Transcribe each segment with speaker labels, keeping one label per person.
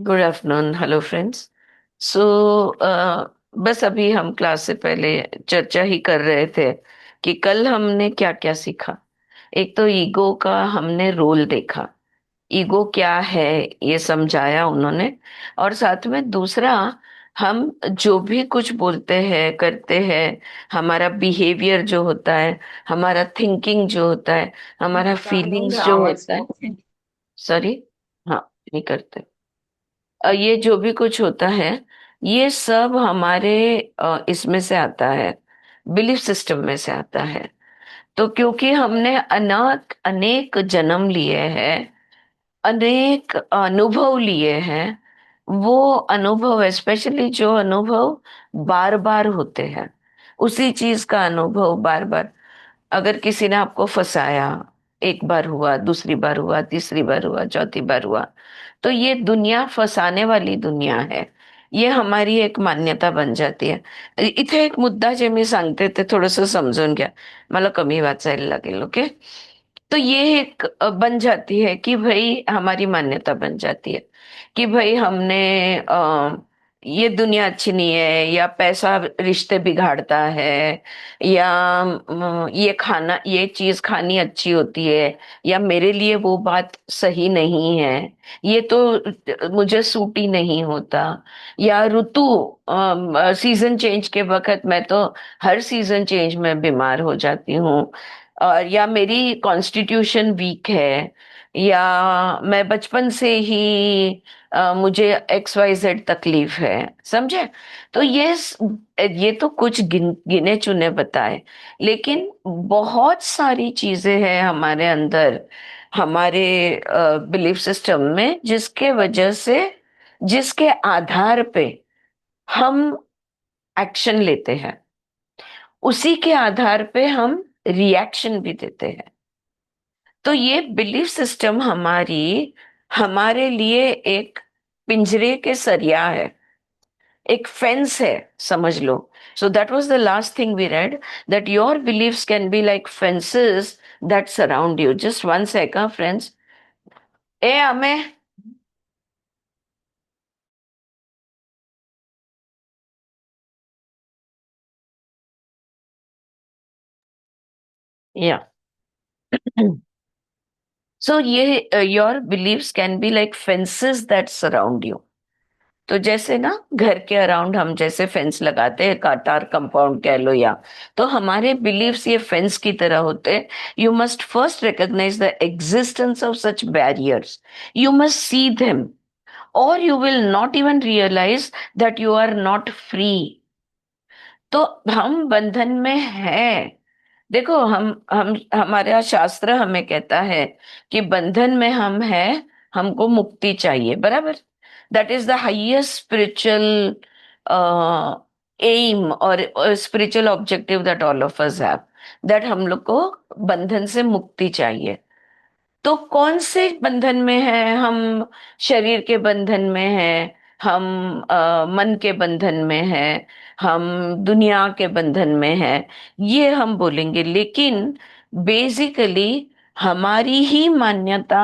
Speaker 1: Good afternoon. Hello friends. So बस अभी हम क्लास से पहले चर्चा ही कर रहे थे कि कल हमने क्या क्या सीखा। एक तो ईगो का हमने रोल देखा, ईगो क्या है ये समझाया उन्होंने। और साथ में दूसरा, हम जो भी कुछ बोलते हैं करते हैं, हमारा बिहेवियर जो होता है, हमारा थिंकिंग जो होता है, हमारा फीलिंग्स जो होता है। सॉरी। हाँ, नहीं करते। ये जो भी कुछ होता है, ये सब हमारे इसमें से आता है, बिलीफ सिस्टम में से आता है। तो क्योंकि हमने अनेक अनेक जन्म लिए हैं, अनेक अनुभव लिए हैं, वो अनुभव, स्पेशली जो अनुभव बार बार होते हैं, उसी चीज का अनुभव बार बार। अगर किसी ने आपको फंसाया, एक बार हुआ, दूसरी बार हुआ, तीसरी बार हुआ, चौथी बार हुआ, तो ये दुनिया फंसाने वाली दुनिया है। ये हमारी एक मान्यता बन जाती है। इथे एक मुद्दा जे मी सांगते ते थोडस समजून घ्या, मला कमी वाचायला लागेल, ओके? तो ये एक बन जाती है कि भाई हमारी मान्यता बन जाती है कि भाई हमने ये दुनिया अच्छी नहीं है, या पैसा रिश्ते बिगाड़ता है, या ये खाना, ये चीज खानी अच्छी होती है, या मेरे लिए वो बात सही नहीं है, ये तो मुझे सूट ही नहीं होता, या ऋतु, सीजन चेंज के वक्त मैं तो हर सीजन चेंज में बीमार हो जाती हूँ, और या मेरी कॉन्स्टिट्यूशन वीक है, या मैं बचपन से ही मुझे XYZ तकलीफ है, समझे? तो ये तो कुछ गिने चुने बताए, लेकिन बहुत सारी चीजें हैं हमारे अंदर, हमारे बिलीफ सिस्टम में, जिसके वजह से, जिसके आधार पे हम एक्शन लेते हैं, उसी के आधार पे हम रिएक्शन भी देते हैं। तो ये बिलीफ सिस्टम हमारे लिए एक पिंजरे के सरिया है, एक फेंस है, समझ लो। So that was the last thing we read, that your beliefs can be like fences that surround you. Just one second friends. ए हमें, या सो ये your beliefs can be like fences that surround you. तो जैसे ना, घर के around हम जैसे फेंस लगाते हैं, काटार कंपाउंड कह लो, या तो हमारे बिलीव्स ये फेंस की तरह होते हैं। You must first recognise the existence of such barriers, you must see them, और you will not even realise that you are not free. तो हम बंधन में हैं। देखो, हम हमारा शास्त्र हमें कहता है कि बंधन में हम हैं, हमको मुक्ति चाहिए, बराबर? That is the highest spiritual aim और spiritual objective that all of us have, that हम लोग को बंधन से मुक्ति चाहिए। तो कौन से बंधन में है हम? शरीर के बंधन में है, हम मन के बंधन में है, हम दुनिया के बंधन में है, ये हम बोलेंगे। लेकिन बेसिकली हमारी ही मान्यता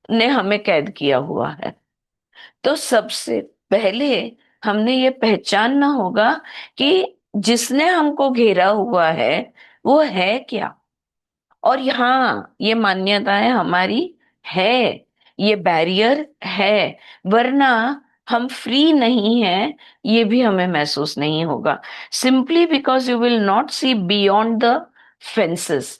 Speaker 1: ने हमें कैद किया हुआ है। तो सबसे पहले हमने ये पहचानना होगा कि जिसने हमको घेरा हुआ है वो है क्या। और यहाँ ये मान्यताएं हमारी है, ये बैरियर है, वरना हम फ्री नहीं हैं, ये भी हमें महसूस नहीं होगा। Simply because you will not see beyond the fences,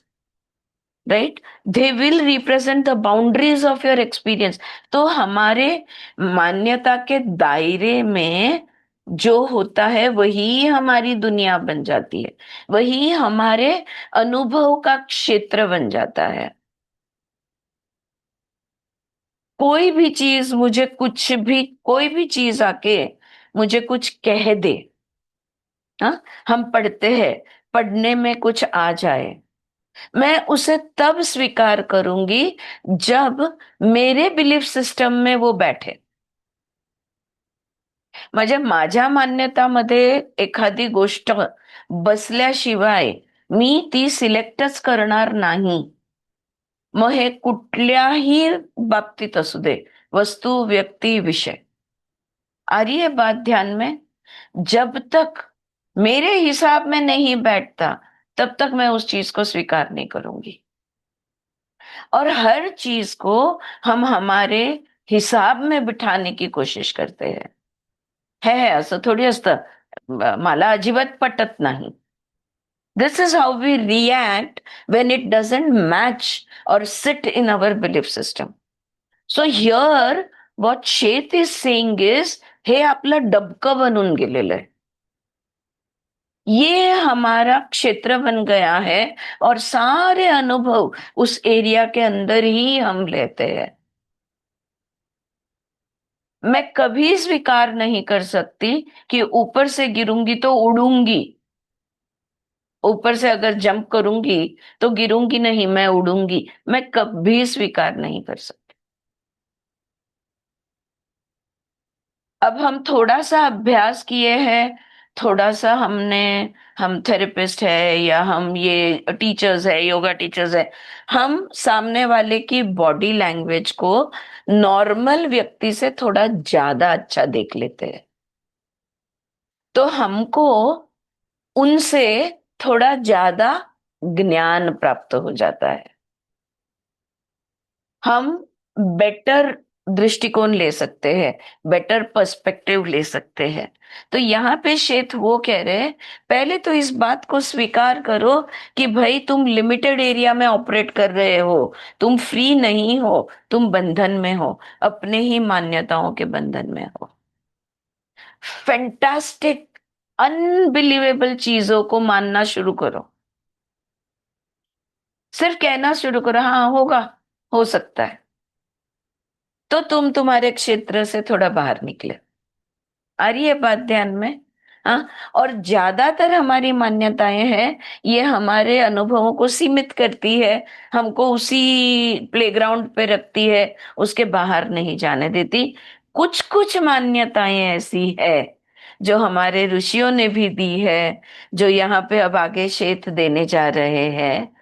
Speaker 1: right? They will represent the boundaries of your experience. तो हमारे मान्यता के दायरे में जो होता है वही हमारी दुनिया बन जाती है, वही हमारे अनुभव का क्षेत्र बन जाता है। कोई भी चीज मुझे कुछ भी, कोई भी चीज आके मुझे कुछ कह दे, हाँ, हम पढ़ते हैं, पढ़ने में कुछ आ जाए, मैं उसे तब स्वीकार करूंगी जब मेरे बिलीफ सिस्टम में वो बैठे। म्हणजे माझ्या मान्यतामध्ये एखादी गोष्ट बसल्याशिवाय मी ती सिलेक्टच करणार नाही। मग हे कुठल्याही बाबतीत असू दे, वस्तू, व्यक्ती, विषय। आ रही है बात ध्यान में? जब तक मेरे हिसाब में नहीं बैठता, तब तक मैं उस चीज को स्वीकार नहीं करूंगी। और हर चीज को हम हमारे हिसाब में बिठाने की कोशिश करते हैं। है असं थोडी असतं. मला अजिबात पटत नाही. This is how we react when it doesn't match or sit in our belief system. So here, what Shet is saying is, हे आपलं डबकं बनून गेलेलं आहे. ये हमारा क्षेत्र बन गया है और सारे अनुभव उस एरिया के अंदर ही हम लेते हैं. मैं कभी स्वीकार नहीं कर सकती कि ऊपर से गिरूंगी तो उड़ूंगी. ऊपर से अगर जंप करूंगी तो गिरूंगी नहीं, मैं उड़ूंगी. मैं कभी स्वीकार नहीं कर सकती. अब हम थोड़ा सा अभ्यास किए हैं, थोड़ा सा हमने, हम थेरेपिस्ट है या हम ये टीचर्स है, योगा टीचर्स है, हम सामने वाले की बॉडी लैंग्वेज को नॉर्मल व्यक्ति से थोड़ा ज्यादा अच्छा देख लेते हैं. तो हमको उनसे थोड़ा ज्यादा ज्ञान प्राप्त हो जाता है. हम बेटर दृष्टिकोण ले सकते हैं, बेटर पर्सपेक्टिव ले सकते हैं. तो यहाँ पे शेठ वो कह रहे हैं, पहले तो इस बात को स्वीकार करो कि भाई तुम लिमिटेड एरिया में ऑपरेट कर रहे हो, तुम फ्री नहीं हो, तुम बंधन में हो, अपने ही मान्यताओं के बंधन में हो. फैंटास्टिक, अनबिलीवेबल चीजों को मानना शुरू करो. सिर्फ कहना शुरू करो, हाँ होगा, हो सकता है. तो तुम तुम्हारे क्षेत्र से थोड़ा बाहर निकले. आ रही है बात ध्यान में? हाँ. और ज्यादातर हमारी मान्यताएं हैं, ये हमारे अनुभवों को सीमित करती है, हमको उसी प्लेग्राउंड पे रखती है, उसके बाहर नहीं जाने देती. कुछ कुछ मान्यताएं ऐसी है जो हमारे ऋषियों ने भी दी है, जो यहाँ पे अब आगे शेत देने जा रहे हैं.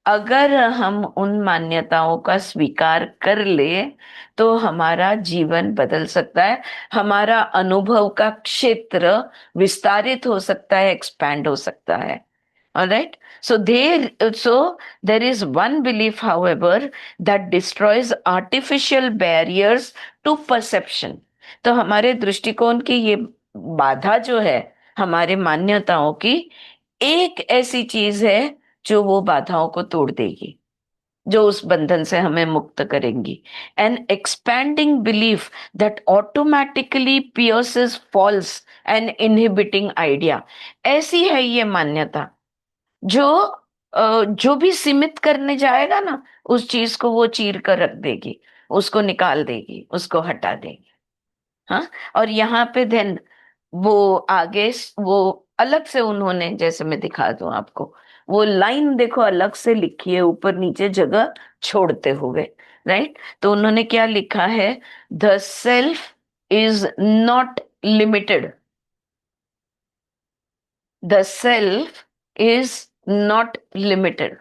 Speaker 1: अगर हम उन मान्यताओं का स्वीकार कर ले तो हमारा जीवन बदल सकता है, हमारा अनुभव का क्षेत्र विस्तारित हो सकता है, एक्सपैंड हो सकता है. Alright. So there is one belief, however, that destroys artificial barriers to perception. तो हमारे दृष्टिकोण की ये बाधा जो है, हमारे मान्यताओं की, एक ऐसी चीज है जो वो बाधाओं को तोड़ देगी, जो उस बंधन से हमें मुक्त करेंगी. An expanding belief that automatically pierces false and inhibiting idea. ऐसी है ये मान्यता जो जो भी सीमित करने जाएगा ना, उस चीज को वो चीर कर रख देगी, उसको निकाल देगी, उसको हटा देगी. हाँ. और यहाँ पे देन वो आगे वो अलग से उन्होंने, जैसे मैं दिखा दूं आपको, वो लाइन देखो अलग से लिखी है, ऊपर नीचे जगह छोड़ते हुए. राइट. तो उन्होंने क्या लिखा है? The self is not limited. The self is not limited.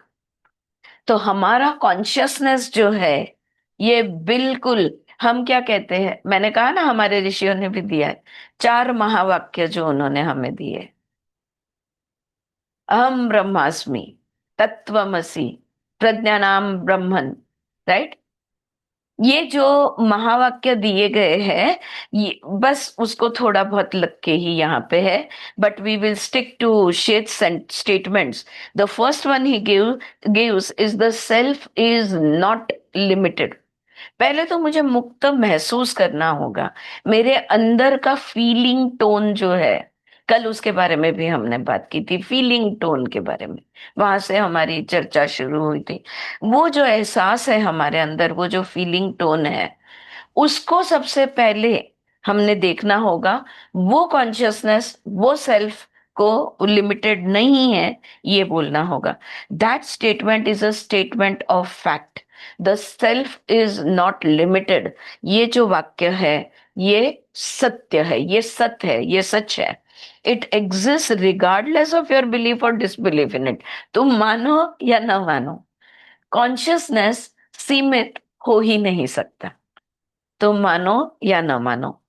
Speaker 1: तो हमारा कॉन्शियसनेस जो है, ये बिल्कुल, हम क्या कहते हैं, मैंने कहा ना हमारे ऋषियों ने भी दिया है, चार महावाक्य जो उन्होंने हमें दिए. अहम ब्रह्मास्मि, तत्वमसि, प्रज्ञानाम ब्रह्मन. राइट. ये जो महावाक्य दिए गए हैं, ये बस उसको थोड़ा बहुत लग के ही यहाँ पे है. But we will stick to Sheth statements. The first one he gives is the self is not limited. पहले तो मुझे मुक्त महसूस करना होगा. मेरे अंदर का फीलिंग टोन जो है, कल उसके बारे में भी हमने बात की थी, फीलिंग टोन के बारे में, वहां से हमारी चर्चा शुरू हुई थी. वो जो एहसास है हमारे अंदर, वो जो फीलिंग टोन है, उसको सबसे पहले हमने देखना होगा. वो कॉन्शियसनेस, वो सेल्फ को लिमिटेड नहीं है, ये बोलना होगा. That statement is a statement of fact. The self is not limited. ये जो वाक्य है, ये सत्य है, ये सत्य है, ये सच है. It exist regardless of your belief और डिसबिलीफ इन इट. तुम मानो या ना मानो, कॉन्शियसनेस सीमित हो ही नहीं सकता. तुम मानो या न मानो.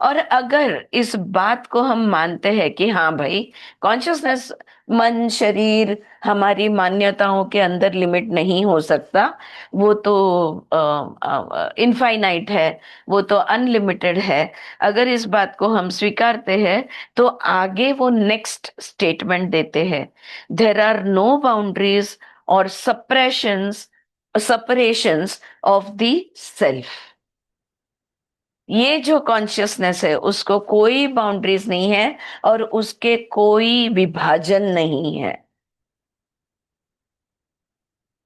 Speaker 1: और अगर इस बात को हम मानते हैं कि हाँ भाई, कॉन्शियसनेस, मन, शरीर, हमारी मान्यताओं के अंदर लिमिट नहीं हो सकता, वो तो इनफाइनाइट है, वो तो अनलिमिटेड है, अगर इस बात को हम स्वीकारते हैं, तो आगे वो नेक्स्ट स्टेटमेंट देते हैं, देर आर नो बाउंड्रीज और separations of the self। ये जो कॉन्शियसनेस है उसको कोई बाउंड्रीज नहीं है और उसके कोई विभाजन नहीं है।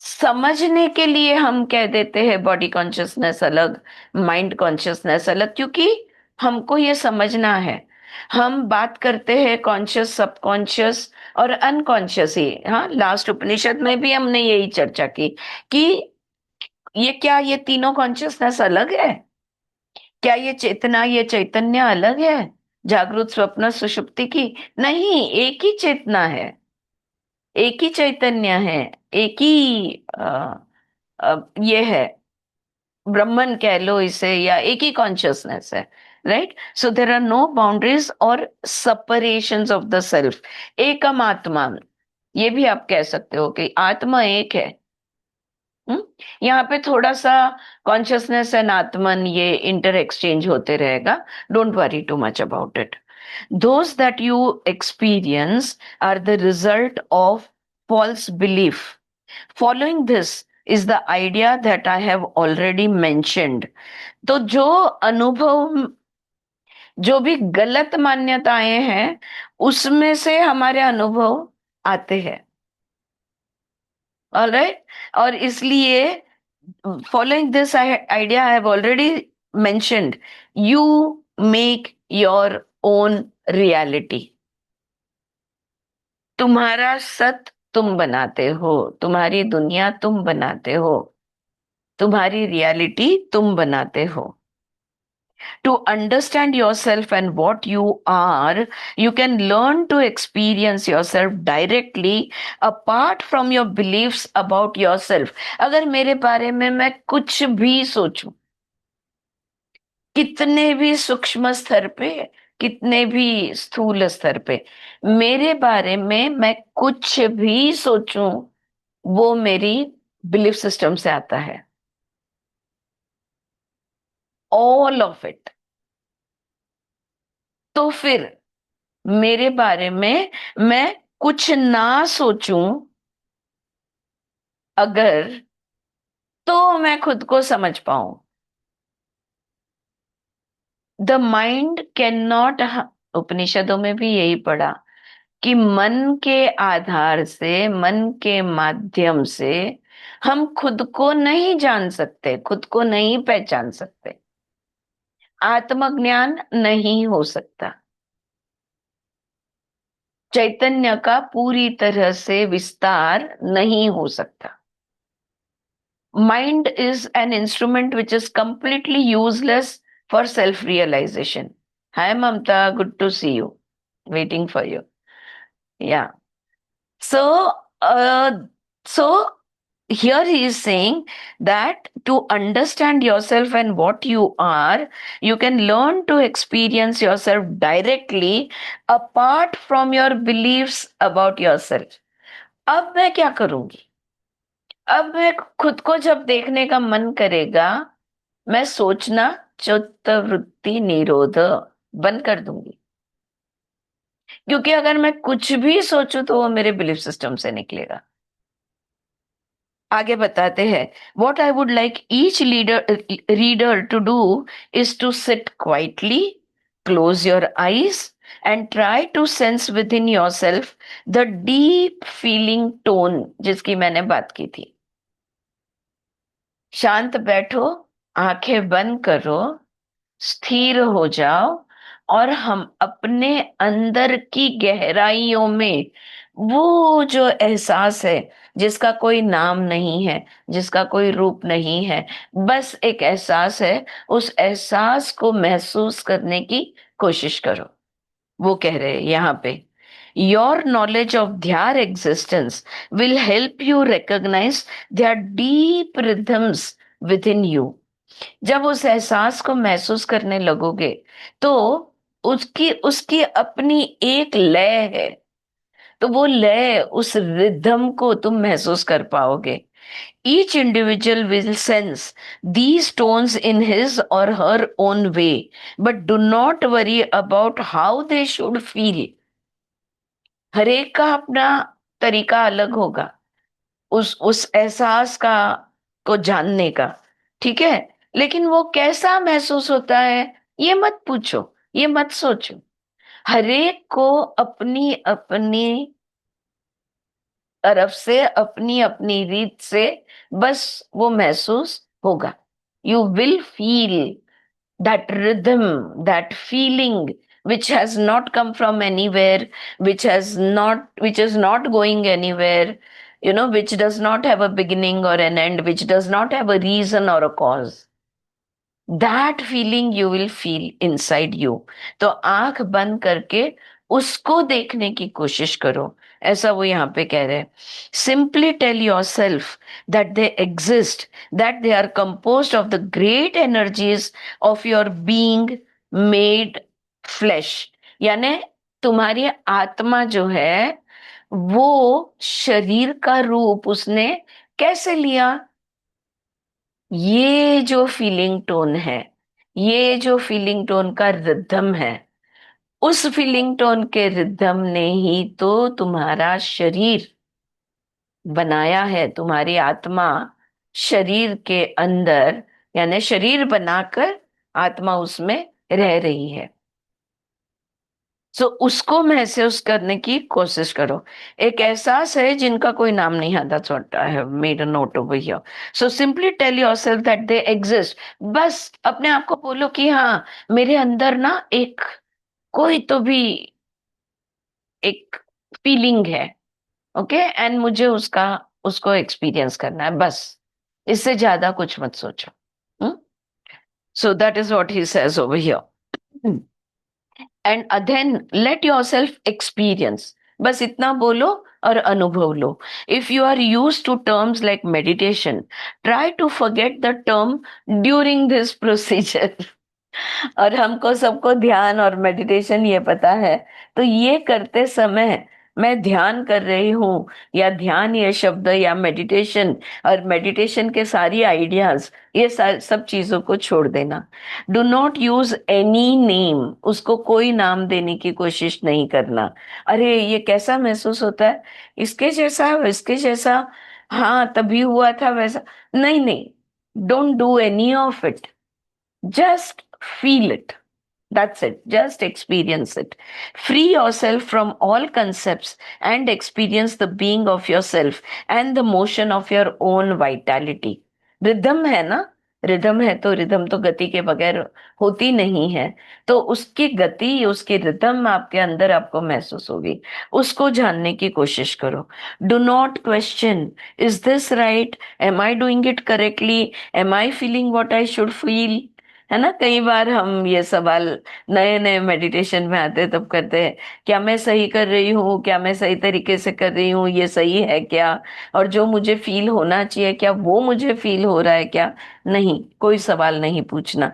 Speaker 1: समझने के लिए हम कह देते हैं बॉडी कॉन्शियसनेस अलग, माइंड कॉन्शियसनेस अलग, क्योंकि हमको ये समझना है। हम बात करते हैं कॉन्शियस, सबकॉन्शियस और अनकॉन्शियस ही। हाँ, लास्ट उपनिषद में भी हमने यही चर्चा की कि ये क्या, ये तीनों कॉन्शियसनेस अलग है क्या, ये चेतना, ये चैतन्य अलग है जागृत, स्वप्न, सुषुप्ति की? नहीं, एक ही चेतना है, एक ही चैतन्य है, एक ही ये है, ब्रह्मन कह लो इसे, या एक ही कॉन्शियसनेस है। Right, so there are no boundaries और separations ऑफ द सेल्फ। एकम आत्मा, ये भी आप कह सकते हो कि आत्मा एक है। हम्म, यहाँ पे थोड़ा सा कॉन्शियसनेस एंड आत्मन ये इंटर एक्सचेंज होते रहेगा। Don't worry too much about it. Those that you experience are the result of false belief. Following this is the idea that I have already mentioned. तो जो अनुभव, जो भी गलत मान्यताएं हैं, उसमें से हमारे अनुभव आते हैं। ऑलराइट, और इसलिए following this idea I have already mentioned, you make your own reality। तुम्हारा सत्य तुम बनाते हो, तुम्हारी दुनिया तुम बनाते हो, तुम्हारी रियलिटी तुम बनाते हो। To understand yourself and what you are, you can learn to experience yourself directly apart from your beliefs about yourself। अगर मेरे बारे में मैं कुछ भी सोचूं, कितने भी सूक्ष्म स्तर पे, कितने भी स्थूल स्तर पे, मेरे बारे में मैं कुछ भी सोचूं, वो मेरी बिलीफ सिस्टम से आता है, ऑल ऑफ इट। तो फिर मेरे बारे में मैं कुछ ना सोचूं अगर, तो मैं खुद को समझ पाऊं। द माइंड कैन नॉट, उपनिषदों में भी यही पढ़ा कि मन के आधार से, मन के माध्यम से हम खुद को नहीं जान सकते, खुद को नहीं पहचान सकते, आत्मज्ञान नहीं हो सकता, चैतन्य का पूरी तरह से विस्तार नहीं हो सकता। Mind is an instrument which is completely useless for self-realization. Hi, Mamta. Good to see you. Waiting for you. Yeah. So, so here he is saying that to understand yourself and what you are, you can learn to experience yourself directly apart from your beliefs about yourself. अब मैं क्या करूंगी? अब मैं खुद को जब देखने का मन करेगा, मैं सोचना, चित्त वृत्ति निरोध बंद कर दूंगी। क्योंकि अगर मैं कुछ भी सोचूं तो वो मेरे बिलीफ सिस्टम से निकलेगा। आगे बताते हैं, what I would like each reader to do is to sit quietly, close your eyes and try to sense within yourself the deep feeling tone जिसकी मैंने बात की थी। शांत बैठो, आंखें बंद करो, स्थिर हो जाओ, और हम अपने अंदर की गहराइयों में वो जो एहसास है, जिसका कोई नाम नहीं है, जिसका कोई रूप नहीं है, बस एक एहसास है, उस एहसास को महसूस करने की कोशिश करो। वो कह रहे हैं यहाँ पे, your knowledge of their existence will help you recognize their deep rhythms within you। जब उस एहसास को महसूस करने लगोगे तो उसकी उसकी अपनी एक लय है, तो वो लय, उस रिदम को तुम महसूस कर पाओगे. Each individual will sense these tones in his or her own way, but do not worry about how they should feel. हर एक का अपना तरीका अलग होगा उस एहसास का को जानने का. ठीक है, लेकिन वो कैसा महसूस होता है ये मत पूछो, ये मत सोचो. हर एक को अपनी अपनी तरफ से, अपनी अपनी रीत से बस वो महसूस होगा. You will feel that rhythm, that feeling which has not come from anywhere, which is not going anywhere, which does not have a beginning or an end, which does not have a reason or a cause. That feeling you will feel inside you. तो आंख बंद करके उसको देखने की कोशिश करो, ऐसा वो यहाँ पे कह रहे हैं. Simply tell yourself that they exist, that they are compose of the great energies of your being made flesh. यानी तुम्हारी आत्मा जो है वो शरीर का रूप उसने कैसे लिया. ये जो फीलिंग टोन है, ये जो फीलिंग टोन का रिदम है, उस फीलिंग टोन के रिदम ने ही तो तुम्हारा शरीर बनाया है. तुम्हारी आत्मा शरीर के अंदर, यानी शरीर बनाकर आत्मा उसमें रह रही है. सो उसको महसूस करने की कोशिश करो. एक एहसास है जिनका कोई नाम नहीं आता, छोटा है, made a note over here. So simply tell yourself that they exist. बस अपने आप को बोलो कि हाँ, मेरे अंदर ना एक कोई तो भी एक फीलिंग है. ओके, एंड मुझे उसका उसको एक्सपीरियंस करना है बस. इससे ज्यादा कुछ मत सोचो. So that is what he says over here. And then let yourself experience. बस इतना बोलो और अनुभव लो. If you are use to terms like meditation, try to forget the term during this procedure. और हमको सबको ध्यान और मेडिटेशन ये पता है, तो ये करते समय मैं ध्यान कर रही हूँ, या ध्यान ये शब्द, या मेडिटेशन और मेडिटेशन के सारी आइडियाज, ये सब चीजों को छोड़ देना. Do not use any name. उसको कोई नाम देने की कोशिश नहीं करना. अरे ये कैसा महसूस होता है, इसके जैसा, इसके जैसा, हाँ तभी हुआ था वैसा. नहीं नहीं, don't do any of it. Just feel it. That's it. Just experience it. Free yourself from all concepts and experience the being of yourself and the motion of your own vitality. Rhythm है ना, rhythm है तो rhythm तो गति के बगैर होती नहीं है. तो उसकी गति, उसकी रिदम आपके अंदर आपको महसूस होगी. उसको जानने की कोशिश करो. Do not question, is this right, am I doing it correctly, am I feeling what I should feel. है ना, कई बार हम ये सवाल नए नए मेडिटेशन में आते हैं तब करते हैं, क्या मैं सही कर रही हूँ, क्या मैं सही तरीके से कर रही हूँ, ये सही है क्या, और जो मुझे फील होना चाहिए क्या वो मुझे फील हो रहा है क्या. नहीं, कोई सवाल नहीं पूछना.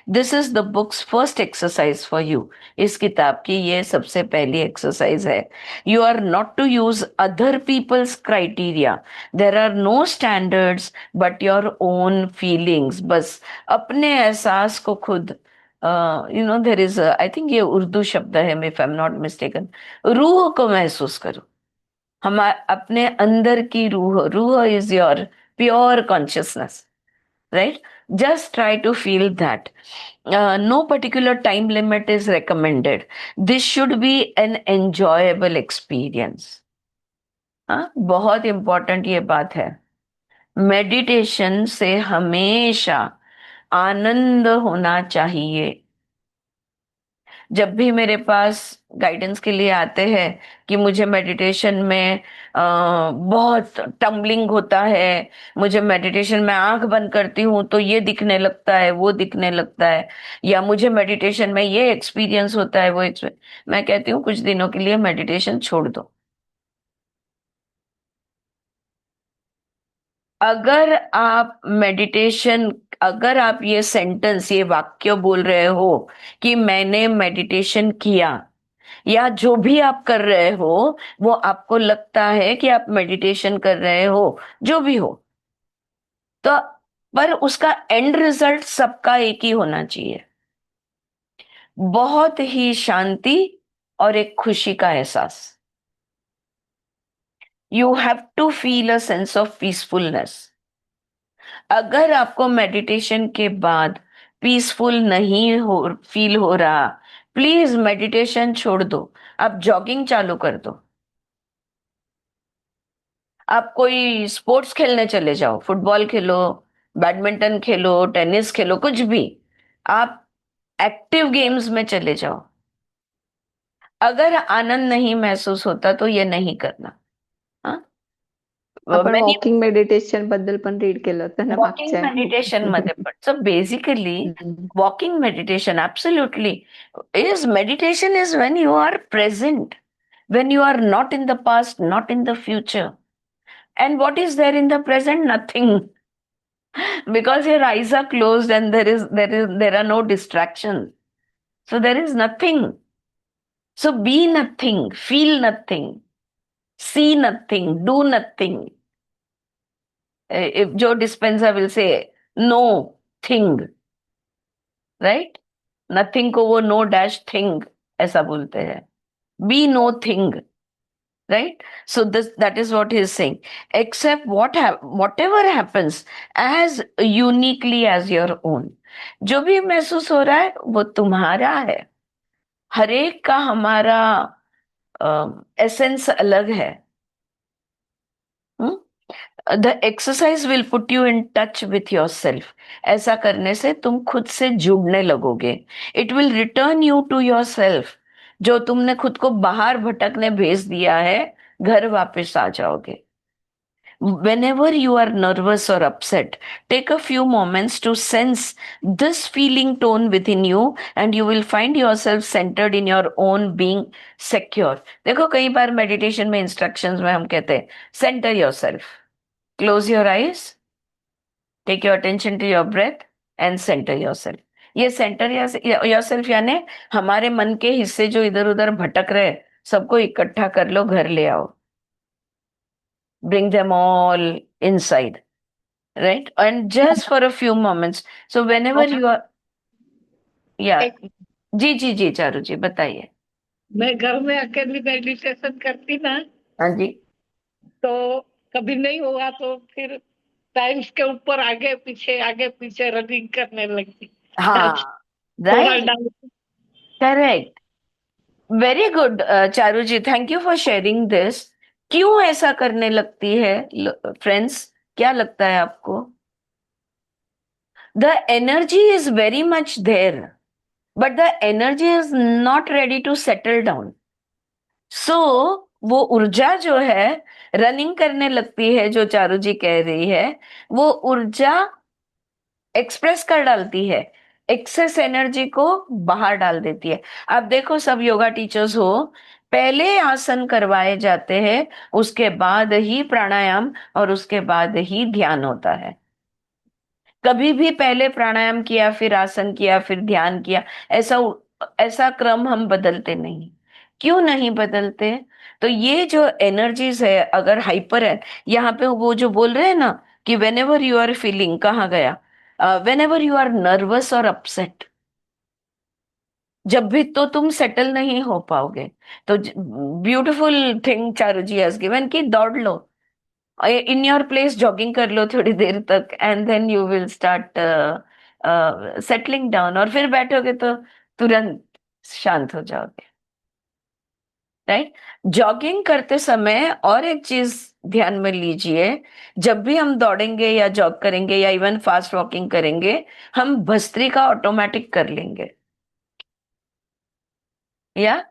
Speaker 1: This is the book's first exercise for you. इस किताब की ये सबसे पहली एक्सरसाइज है. You are not to use other people's criteria. There are no standards but your own feelings. बस अपने एहसास को खुद, देर इज, आई थिंक ये उर्दू शब्द है, if I am not mistaken, रूह को महसूस करो. हम अपने अंदर की रूह, रूह is your pure consciousness, right. Just try to feel that. No particular time limit is recommended. This should be an enjoyable experience. हाँ, बहुत इंपॉर्टेंट ये बात है. मेडिटेशन से हमेशा आनंद होना चाहिए. जब भी मेरे पास गाइडेंस के लिए आते हैं कि मुझे मेडिटेशन में बहुत टम्बलिंग होता है, मुझे मेडिटेशन में आंख बंद करती हूँ तो ये दिखने लगता है, वो दिखने लगता है, या मुझे मेडिटेशन में ये एक्सपीरियंस होता है, वो एक्सपीरियंस, मैं कहती हूँ कुछ दिनों के लिए मेडिटेशन छोड़ दो. अगर आप मेडिटेशन, अगर आप ये सेंटेंस, ये वाक्य बोल रहे हो कि मैंने मेडिटेशन किया, या जो भी आप कर रहे हो, वो आपको लगता है कि आप मेडिटेशन कर रहे हो, जो भी हो, तो पर उसका एंड रिजल्ट सबका एक ही होना चाहिए, बहुत ही शांति और एक खुशी का एहसास। You have to feel a sense of peacefulness. अगर आपको मेडिटेशन के बाद पीसफुल नहीं हो, फील हो रहा, प्लीज मेडिटेशन छोड़ दो, आप जॉगिंग चालू कर दो, आप कोई स्पोर्ट्स खेलने चले जाओ, फुटबॉल खेलो, बैडमिंटन खेलो, टेनिस खेलो, कुछ भी, आप एक्टिव गेम्स में चले जाओ। अगर आनंद नहीं महसूस होता तो ये नहीं करना। हाँ,
Speaker 2: आपण
Speaker 1: मैंने
Speaker 2: वॉकिंग मेडिटेशन बद्दल पण रीड केलं होतं ना
Speaker 1: वॉकिंग
Speaker 2: मागच्या.
Speaker 1: मेडिटेशन मध्ये पण, so basically walking meditation absolutely is, meditation is when you are present, when you are not in the past, not in the future. And what is there in the present? Nothing. Because your eyes are closed and there are no distractions, so there is nothing. So be nothing, feel nothing, see nothing, do nothing. If Joe Dispenza will say no thing, right? Nothing को वो no dash thing ऐसा बोलते हैं, be no thing, right? So this, that is what he is saying, accept whatever happens as uniquely as your own. जो भी महसूस हो रहा है वो तुम्हारा है, हरेक का हमारा एसेंस अलग है। The exercise will put you in touch with yourself. ऐसा करने से तुम खुद से जुड़ने लगोगे, it will return you to yourself. जो तुमने खुद को बाहर भटकने भेज दिया है, घर वापस आ जाओगे। Whenever you are nervous or upset, take a few moments to sense this feeling tone within you, and you will find yourself centered in your own being, secure. देखो कई बार मेडिटेशन में इंस्ट्रक्शंस में हम कहते हैं centre yourself, close your eyes, take your attention to your breath and centre yourself. ये centre yourself यानी हमारे मन के हिस्से जो इधर उधर भटक रहे, सबको इकट्ठा कर लो, घर ले आओ, bring them all inside, right? And just for a few moments, so whenever you are, yeah,
Speaker 2: एक
Speaker 1: जी जी जी, चारू जी बताइए।
Speaker 2: मैं घर में अकेली मेडिटेशन करती ना,
Speaker 1: हाँ जी।
Speaker 2: तो कभी नहीं हुआ तो फिर टाइल्स के ऊपर आगे पीछे रनिंग करने लगती.
Speaker 1: हाँ,
Speaker 2: थोड़ा
Speaker 1: right,
Speaker 2: down.
Speaker 1: Correct, very good Charu ji, thank you for sharing this. क्यों ऐसा करने लगती है फ्रेंड्स, क्या लगता है आपको? The energy is very much there, but the energy is not ready to settle down. So वो ऊर्जा जो है रनिंग करने लगती है, जो चारू जी कह रही है, वो ऊर्जा एक्सप्रेस कर डालती है, एक्सेस एनर्जी को बाहर डाल देती है। आप देखो सब योगा टीचर्स हो, पहले आसन करवाए जाते हैं, उसके बाद ही प्राणायाम और उसके बाद ही ध्यान होता है। कभी भी पहले प्राणायाम किया, फिर आसन किया, फिर ध्यान किया, ऐसा ऐसा क्रम हम बदलते नहीं। क्यों नहीं बदलते? तो ये जो एनर्जीज है, अगर हाइपर है, यहाँ पे वो जो बोल रहे हैं ना कि whenever you are feeling, कहाँ गया, whenever you are nervous और अपसेट, जब भी तो तुम सेटल नहीं हो पाओगे। तो beautiful thing Charu ji has given कि दौड़ लो, इन योर प्लेस जॉगिंग कर लो थोड़ी देर तक, and then you will start settling down, और फिर बैठोगे तो तुरंत शांत हो जाओगे, राइट? जॉगिंग करते समय और एक चीज ध्यान में लीजिए, जब भी हम दौड़ेंगे या जॉग करेंगे या इवन फास्ट वॉकिंग करेंगे, हम भस्त्रिका ऑटोमेटिक कर लेंगे, या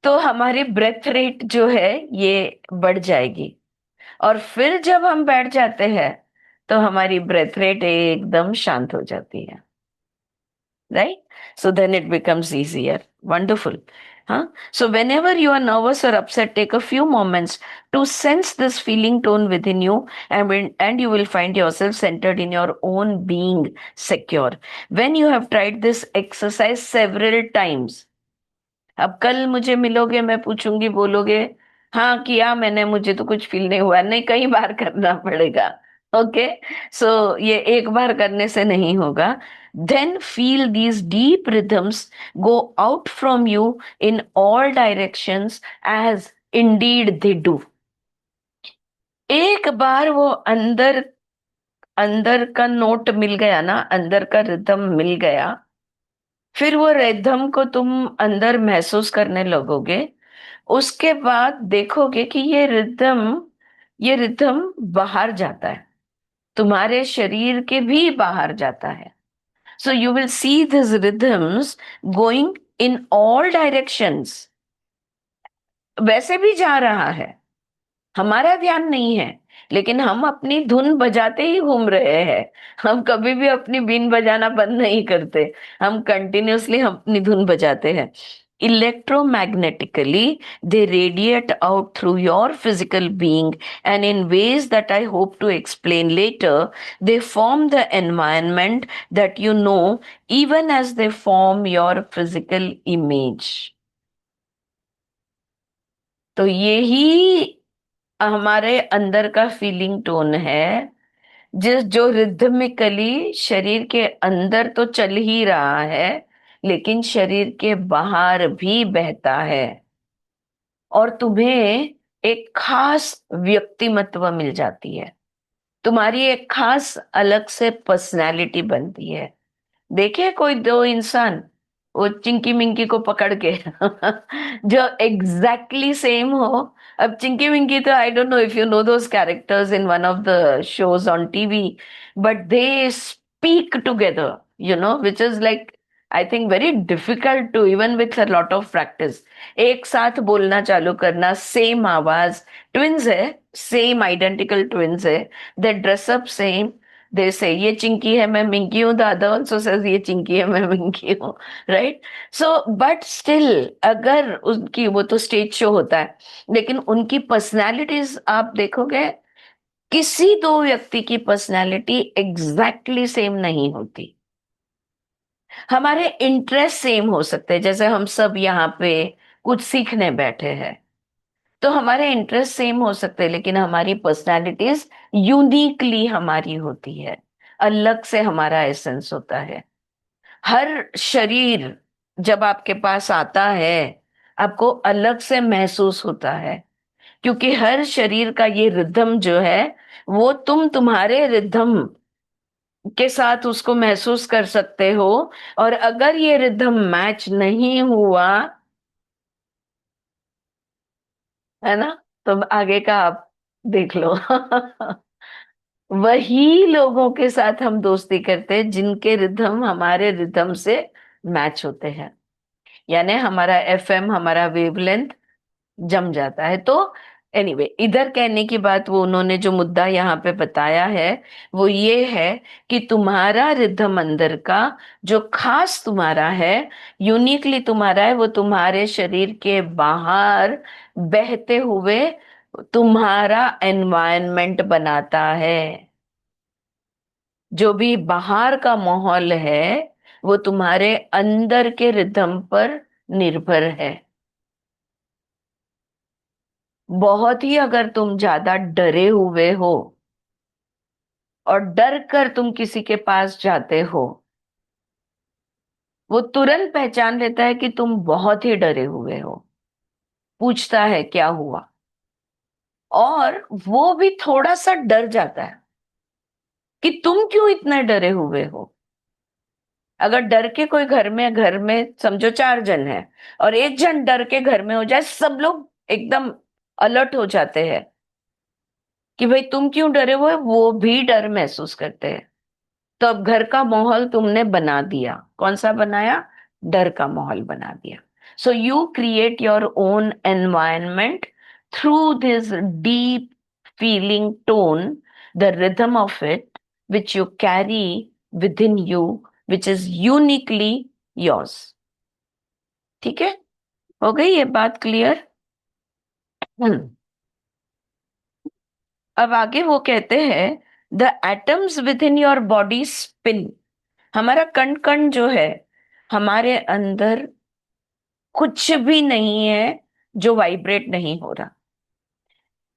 Speaker 1: तो हमारी ब्रेथ रेट जो है ये बढ़ जाएगी। और फिर जब हम बैठ जाते हैं तो हमारी ब्रेथ रेट एकदम शांत हो जाती है। right? So then it becomes easier. Wonderful. Huh? So whenever you are nervous or upset, take a few moments to sense this feeling tone within you, and you will find yourself centered in your own being, secure. When you have tried this exercise several times, अब कल मुझे मिलोगे, मैं पूछूंगी, बोलोगे हाँ किया मैंने, मुझे तो कुछ फील नहीं हुआ, नहीं, कई बार करना पड़ेगा। ओके, सो ये एक बार करने से नहीं होगा। Then feel these deep rhythms go out from you in all directions as indeed they do. एक बार वो अंदर अंदर का नोट मिल गया ना, अंदर का रिदम मिल गया, फिर वो रिदम को तुम अंदर महसूस करने लगोगे। उसके बाद देखोगे कि ये रिदम बाहर जाता है, तुम्हारे शरीर के भी बाहर जाता है। सो you will see this rhythms going in all directions. वैसे भी जा रहा है, हमारा ध्यान नहीं है, लेकिन हम अपनी धुन बजाते ही घूम रहे हैं। हम कभी भी अपनी बीन बजाना बंद नहीं करते, हम कंटिन्यूअसली अपनी धुन बजाते हैं। Electromagnetically, they radiate out through your physical being, and in ways that I hope to explain later, they form the environment that you know, even as they form your physical image. तो यही हमारे अंदर का feeling tone है, जो rhythmically शरीर के अंदर तो चल ही रहा है, लेकिन शरीर के बाहर भी बहता है, और तुम्हें एक खास व्यक्तिमत्व मिल जाती है, तुम्हारी एक खास अलग से पर्सनैलिटी बनती है। देखिए कोई दो इंसान वो चिंकी मिंकी को पकड़ के जो एग्जैक्टली सेम हो। अब चिंकी मिंकी तो I don't know if you know those characters in one of the shows on TV, but they speak together, which is like I think very difficult to, even with a lot of practice. एक साथ बोलना चालू करना, same आवाज, twins है, same identical twins है, दे dress up same, दे से ये चिंकी है मैं मिंकी हूँ, द अदर ऑल्सो सेज ये चिंकी है मैं मिंकी हूँ, राइट? सो बट स्टिल, अगर उनकी, वो तो स्टेज शो होता है, लेकिन उनकी पर्सनालिटीज आप देखोगे, किसी दो व्यक्ति की पर्सनालिटी एग्जैक्टली सेम नहीं होती। हमारे इंटरेस्ट सेम हो सकते हैं, जैसे हम सब यहाँ पे कुछ सीखने बैठे हैं, तो हमारे इंटरेस्ट सेम हो सकते हैं, लेकिन हमारी पर्सनालिटीज यूनिकली हमारी होती है, अलग से हमारा एसेंस होता है। हर शरीर जब आपके पास आता है, आपको अलग से महसूस होता है, क्योंकि हर शरीर का ये रिदम जो है, वो तुम्हारे रिदम के साथ उसको महसूस कर सकते हो। और अगर ये रिदम मैच नहीं हुआ, है ना, तो आगे का आप देख लो। वही लोगों के साथ हम दोस्ती करते हैं जिनके रिदम हमारे रिदम से मैच होते हैं, यानी हमारा एफएम, हमारा वेवलेंथ जम जाता है। तो एनीवे, इधर कहने की बात, वो उन्होंने जो मुद्दा यहाँ पे बताया है वो ये है कि तुम्हारा रिदम अंदर का जो खास तुम्हारा है, यूनिकली तुम्हारा है, वो तुम्हारे शरीर के बाहर बहते हुए तुम्हारा एनवायरनमेंट बनाता है। जो भी बाहर का माहौल है, वो तुम्हारे अंदर के रिदम पर निर्भर है। बहुत ही अगर तुम ज्यादा डरे हुए हो और डर कर तुम किसी के पास जाते हो, वो तुरंत पहचान लेता है कि तुम बहुत ही डरे हुए हो, पूछता है क्या हुआ, और वो भी थोड़ा सा डर जाता है कि तुम क्यों इतने डरे हुए हो। अगर डर के कोई घर में समझो चार जन है, और एक जन डर के घर में हो जाए, सब लोग एकदम अलर्ट हो जाते हैं कि भाई तुम क्यों डरे हुए हो, वो भी डर महसूस करते हैं। तो अब घर का माहौल तुमने बना दिया, कौन सा बनाया? डर का माहौल बना दिया। So you create your own environment through this deep feeling tone, the rhythm of it, which you carry with in you which is uniquely yours. ठीक है, हो गई ये बात क्लियर? हम्म। अब आगे वो कहते हैं, the atoms with in your body spin. हमारा कण कण जो है हमारे अंदर, कुछ भी नहीं है जो वाइब्रेट नहीं हो रहा।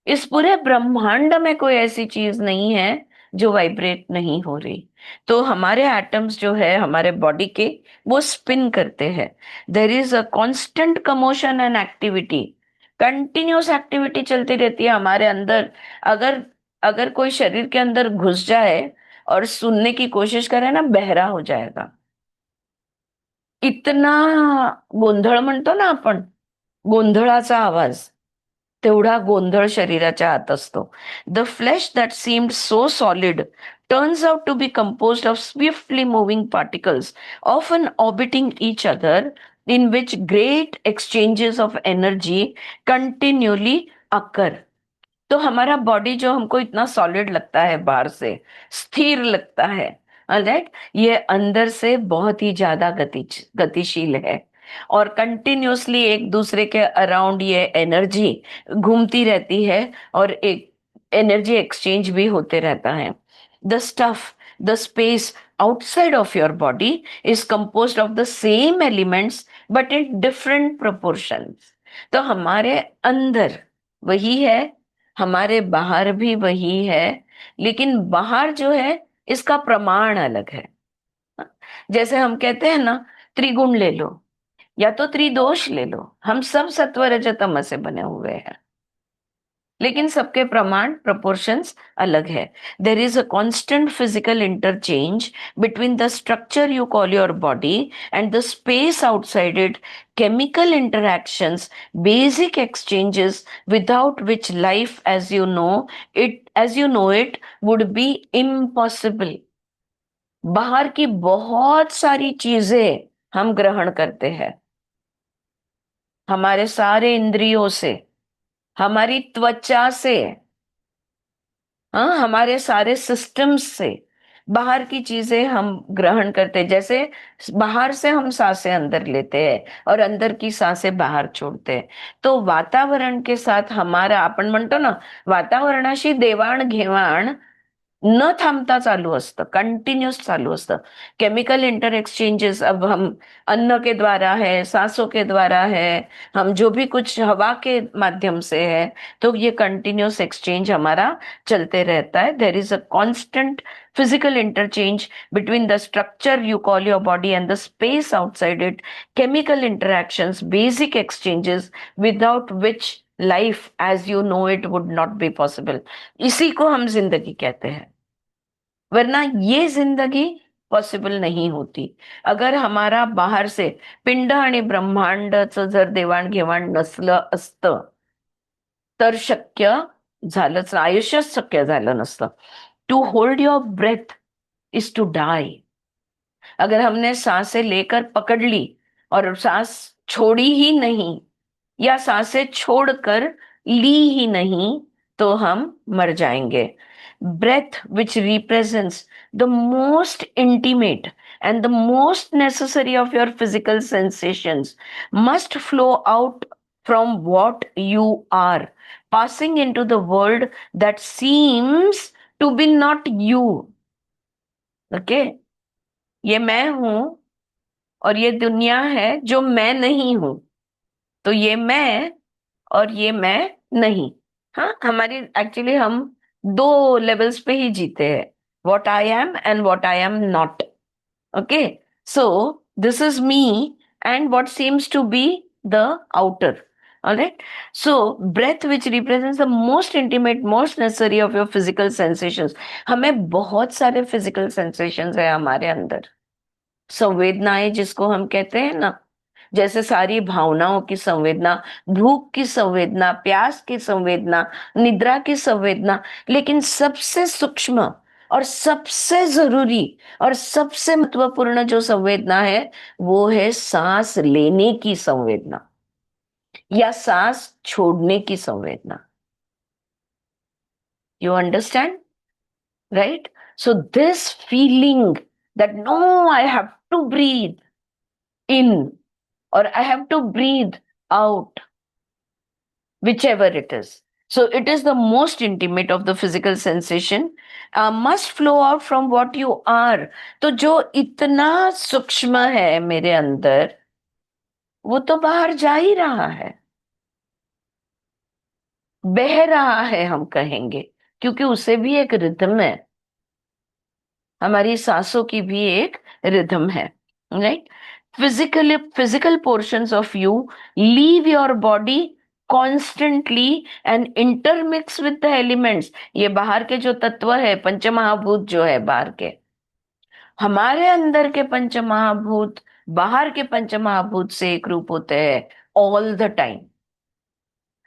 Speaker 1: इस पूरे ब्रह्मांड में कोई ऐसी चीज नहीं है जो वाइब्रेट नहीं हो रही। तो हमारे एटम्स जो है हमारे बॉडी के, वो स्पिन करते हैं। देर is a constant commotion and activity. Continuous activity चलती रहती है हमारे अंदर। अगर अगर कोई शरीर के अंदर घुस जाए और सुनने की कोशिश करे ना, बहरा हो जाएगा। इतना गोंधळ म्हणतो ना आपण, गोंधळाचा आवाज, तेवढा गोंधळ शरीराच्या आत असतो. The flesh that seemed so solid turns out to be composed of swiftly moving particles, often orbiting each other, in which great exchanges of energy continually occur. तो हमारा बॉडी जो हमको इतना सॉलिड लगता है, बाहर से स्थिर लगता है, ऑलराइट, ये अंदर से बहुत ही ज्यादा गतिशील है। और कंटिन्यूअसली एक दूसरे के अराउंड ये एनर्जी घूमती रहती है, और एक एनर्जी एक्सचेंज भी होते रहता है। The stuff, the space outside of your body is composed of the same elements but in different proportions. तो हमारे अंदर वही है, हमारे बाहर भी वही है, लेकिन बाहर जो है इसका प्रमाण अलग है। जैसे हम कहते हैं ना, त्रिगुण ले लो या तो त्रिदोष ले लो, हम सब सत्व रज तम से बने हुए हैं, लेकिन सबके प्रमाण प्रोपोर्शंस अलग है। There is a constant physical interchange between the structure you call your body and the space outside it, chemical interactions, basic exchanges without which life as you know it would be impossible. बाहर की बहुत सारी चीजें हम ग्रहण करते हैं हमारे सारे इंद्रियों से, हमारी त्वचा से, हाँ, हमारे सारे सिस्टम्स से बाहर की चीजें हम ग्रहण करते हैं। जैसे बाहर से हम सांसें अंदर लेते हैं और अंदर की सांसें बाहर छोड़ते हैं। तो वातावरण के साथ हमारा, आपण म्हणतो ना, वातावरणाशी देवाण घेवाण न थांबता चालू असतं, कंटिन्यूस चालू असतं। केमिकल इंटर एक्सचेंजेस अब हम अन्न के द्वारा है, सांसों के द्वारा है, हम जो भी कुछ हवा के माध्यम से है, तो ये कंटिन्यूस एक्सचेंज हमारा चलते रहता है। There is a constant physical interchange between the structure you call your body and the space outside it, chemical interactions, basic exchanges without which life as you know it would not be possible. इसी को हम जिंदगी कहते हैं, वरना ये जिंदगी possible नहीं होती। अगर हमारा बाहर से पिंड आणि ब्रह्मांडाचं जर देवाणघेवाण नसलं असतं तर शक्य झालंच, आयुष्यच शक्य झालं नसतं। To hold your breath is to die. अगर हमने सांसें लेकर पकड़ ली और सांस छोड़ी ही नहीं, या सांसें छोड़कर ली ही नहीं, तो हम मर जाएंगे। Breath which represents the most intimate and the most necessary of your physical sensations must flow out from what you are, passing into the world that seems to be not you. Okay, ये मैं हूं और ये दुनिया है जो मैं नहीं हूं। तो ये मैं और ये मैं नहीं। हाँ, हमारी एक्चुअली हम दो लेवल्स पे ही जीते हैं, what I am and what I am not. Okay, so this is me and what seems to be the outer. Alright, so breath which represents the most intimate, most necessary of your physical sensations. हमें बहुत सारे physical sensations है हमारे अंदर, संवेदनाएं जिसको हम कहते हैं ना, जैसे सारी भावनाओं की संवेदना, भूख की संवेदना, प्यास की संवेदना, निद्रा की संवेदना, लेकिन सबसे सूक्ष्म और सबसे जरूरी और सबसे महत्वपूर्ण जो संवेदना है वो है सांस लेने की संवेदना या सांस छोड़ने की संवेदना। You understand, right? So this feeling that no, I have to breathe in or I have to breathe out, whichever it is. So it is the most intimate of the physical sensation, must flow out from what you are. तो जो इतना सूक्ष्म है मेरे अंदर, वो तो बाहर जा ही रहा है, बह रहा है हम कहेंगे, क्योंकि उसे भी एक रिदम है, हमारी सांसों की भी एक रिदम है, right? Physical portions of you leave your body constantly and intermix with the elements. ये बाहर के जो तत्व है, पंचमहाभूत जो है बाहर के, हमारे अंदर के पंचमहाभूत बाहर के पंचमहाभूत से एक रूप होते हैं ऑल द टाइम।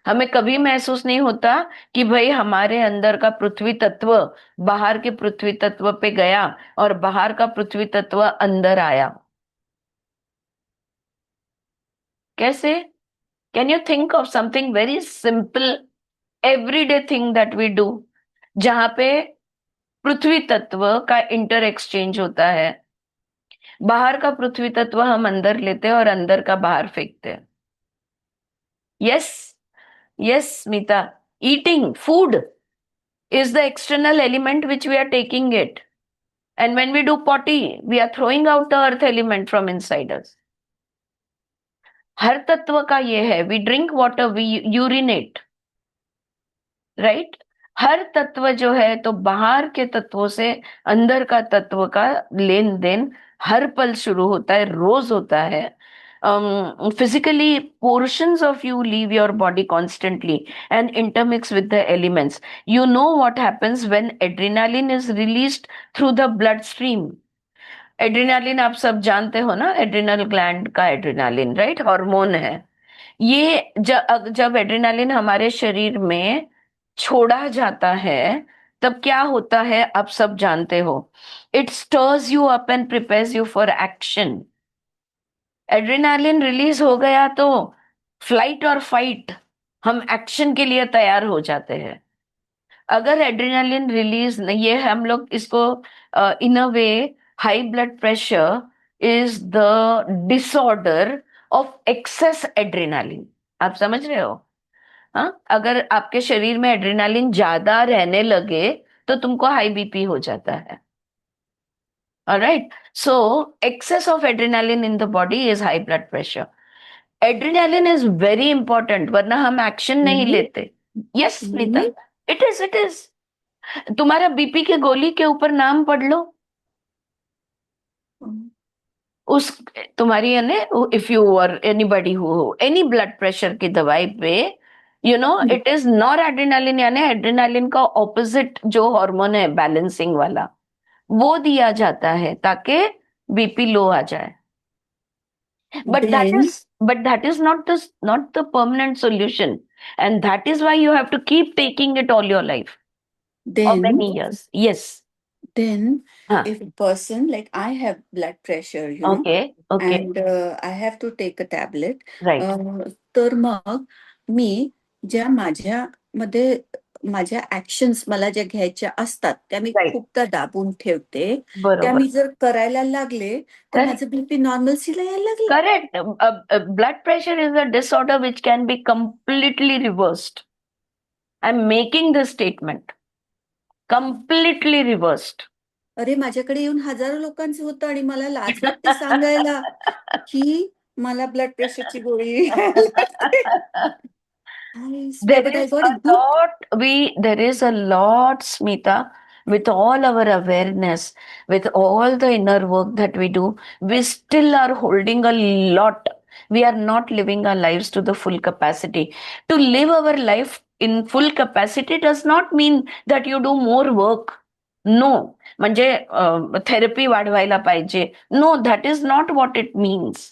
Speaker 1: हमें कभी महसूस नहीं होता कि भाई हमारे अंदर का पृथ्वी तत्व बाहर के पृथ्वी तत्व पे गया और बाहर का पृथ्वी तत्व अंदर आया। कैसे? Can you think of something very simple everyday thing that we do, जहां पे पृथ्वी तत्व का इंटर एक्सचेंज होता है, बाहर का पृथ्वी तत्व हम अंदर लेते हैं और अंदर का बाहर फेंकते हैं। Yes, yes Smita, eating food is the external element which we are taking it. And when we do potty, we are throwing out the earth element from inside us. हर तत्व का ये है, we drink water, we urinate, right? हर तत्व जो है, तो बाहर के तत्वों से अंदर का तत्व का लेन देन हर पल शुरू होता है, रोज होता है। Physically, portions of you leave your body constantly and intermix with the elements. You know what happens when adrenaline is released through the bloodstream. Adrenaline आप सब जानते हो ना, एड्रिनल ग्लैंड का एड्रेनालिन, राइट, हार्मोन है। ये जब एड्रेनालिन हमारे शरीर में छोड़ा जाता है, तब क्या होता है आप सब जानते हो। It stirs you up and prepares you for action. Adrenaline release हो गया तो फ्लाइट और फाइट, हम एक्शन के लिए तैयार हो जाते हैं। अगर एड्रेनालिन रिलीज नहीं, ये हम लोग इसको in a way, high blood pressure is the disorder of excess adrenaline. आप समझ रहे हो? हाँ, अगर आपके शरीर में एड्रेनालिन ज्यादा रहने लगे तो तुमको हाई बीपी हो जाता है। Alright, so excess of adrenaline in the body is high blood pressure. Adrenaline is very important, वरना हम एक्शन नहीं लेते। Yes Nita, it is, it is. तुम्हारा बीपी के गोली के ऊपर नाम पढ़ लो, उस तुम्हारी यानी, इफ यू और anybody who any blood pressure की दवाई पे, you know it is nor adrenaline, यानी एड्रेनालिन का ऑपोजिट जो हार्मोन है बैलेंसिंग वाला, वो दिया जाता है ताकि बीपी लो आ जाए। But that is not the permanent solution, and that is why you have to keep taking it all your life or
Speaker 3: Then,
Speaker 1: many years. Yes.
Speaker 3: then
Speaker 1: Huh.
Speaker 3: if a person, like I have blood pressure,
Speaker 1: Okay. Okay.
Speaker 3: and I have to take a tablet.
Speaker 1: Right.
Speaker 3: तर मग मी ज्या माझ्यामध्ये माझ्या actions मला ज्या घ्यायच्या असतात त्या मी
Speaker 1: Right.
Speaker 3: खूपदा दाबून ठेवते. त्या
Speaker 1: बरोबर.
Speaker 3: मी जर करायला लागले तर
Speaker 1: Correct.
Speaker 3: माझं बीपी नॉर्मलसीला यायला लागले.
Speaker 1: Correct. Blood pressure is a disorder which can be completely reversed. I'm making this statement. Completely reversed.
Speaker 3: अरे माझ्याकडे येऊन हजारो लोकांचं होतं आणि मला लाज वाटते सांगायला की मला ब्लड प्रेशरची गोळी घ्यायला लागते. I swear, but I got a good.
Speaker 1: There is a lot, Smita, with all our awareness, with all the inner work that we do, we still are holding a lot. We are not living our lives to the full capacity. To live our life in full capacity does not mean that you do more work. No. म्हणजे therapy वाढवायला पाहिजे. No, that is not what it means.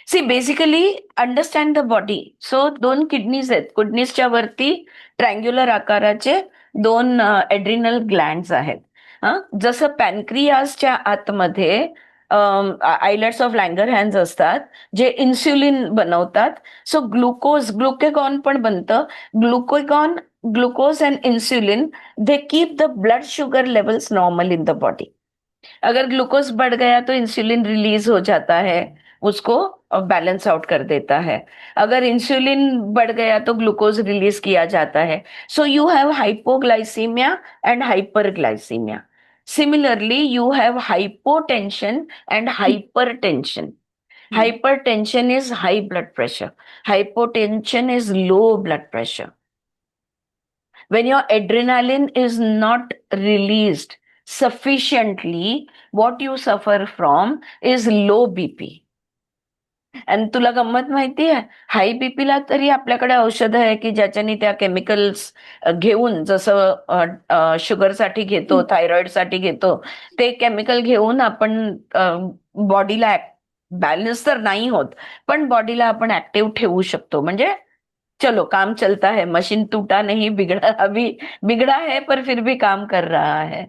Speaker 1: See basically understand the body. So 2 kidneys आहेत, किडनीजच्या वरती triangular आकाराचे 2 adrenal glands आहेत. जसं पॅनक्रियासच्या आतमध्ये आयलेट्स ऑफ लँगरहॅन्स असतात जे इन्सुलिन बनवतात. सो ग्लुकेगॉन पण बनतं. Glucose and insulin, they keep the blood sugar levels normal in the body. अगर ग्लूकोज बढ़ गया तो इंसुलिन रिलीज हो जाता है, उसको बैलेंस आउट कर देता है। अगर इंसुलिन बढ़ गया तो ग्लूकोज रिलीज किया जाता है। So you have hypoglycaemia and hyperglycaemia. Similarly you have hypotension and hypertension. Hypertension is high blood pressure. Hypotension is low blood pressure. When your adrenaline is not released sufficiently, what you suffer from is low BP. आणि तुला गंमत माहिती आहे, हाय बीपीला तरी आपल्याकडे औषधं आहे की ज्याच्याने त्या केमिकल्स घेऊन, जसं शुगरसाठी घेतो, थायरॉइडसाठी घेतो, ते केमिकल घेऊन आपण बॉडीला बॅलन्स तर नाही होत, पण बॉडीला आपण ऍक्टिव्ह ठेवू शकतो. म्हणजे चलो काम चलता है, मशीन टूटा नहीं, बिगड़ा अभी, बिगड़ा है पर फिर भी काम कर रहा है.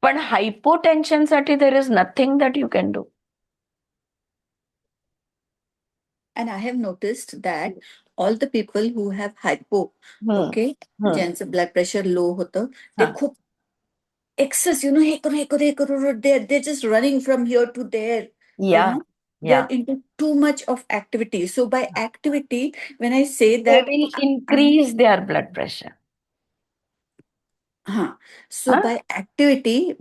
Speaker 1: पण हायपोटेन्शन साठी there is nothing that you can do.
Speaker 3: And I have noticed that all the people who have hypo, okay, ज्यांचं ब्लड प्रेशर लो होतं, ते खूप excess, हे करू, हे करू, हे करू, they're just running from here to there, they're into too much of activity. So by activity, when I say
Speaker 1: they
Speaker 3: that
Speaker 1: will increase their blood pressure.
Speaker 3: So by activity,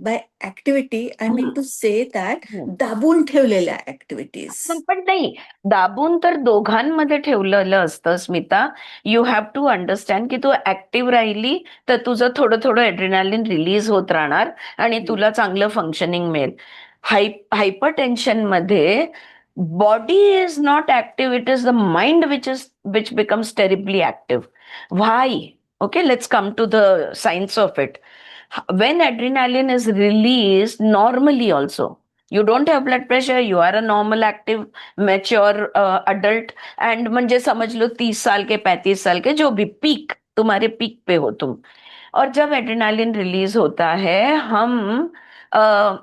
Speaker 3: I mean to say that दाबून ठेवलेल्या activities.
Speaker 1: पण नाही, दाबून तर दोघांमध्ये ठेवलेलं असतं Smita. You have to understand की तू ऍक्टिव्ह राहिली तर तुझं थोडं थोडं एड्रिनालिन रिलीज होत राहणार आणि तुला चांगलं फंक्शनिंग मिळेल. हायपर टेन्शन मध्ये body is not active, it is the mind which becomes terribly active. Why? Okay, let's come to the science of it. When adrenaline is released normally also, you don't have blood pressure, you are a normal active mature adult, and म्हणजे समझ लो 30 साल के 35 साल के जो भी peak, तुम्हारे peak पे हो तुम, और जब एड्रेनालिन रिलीज होता है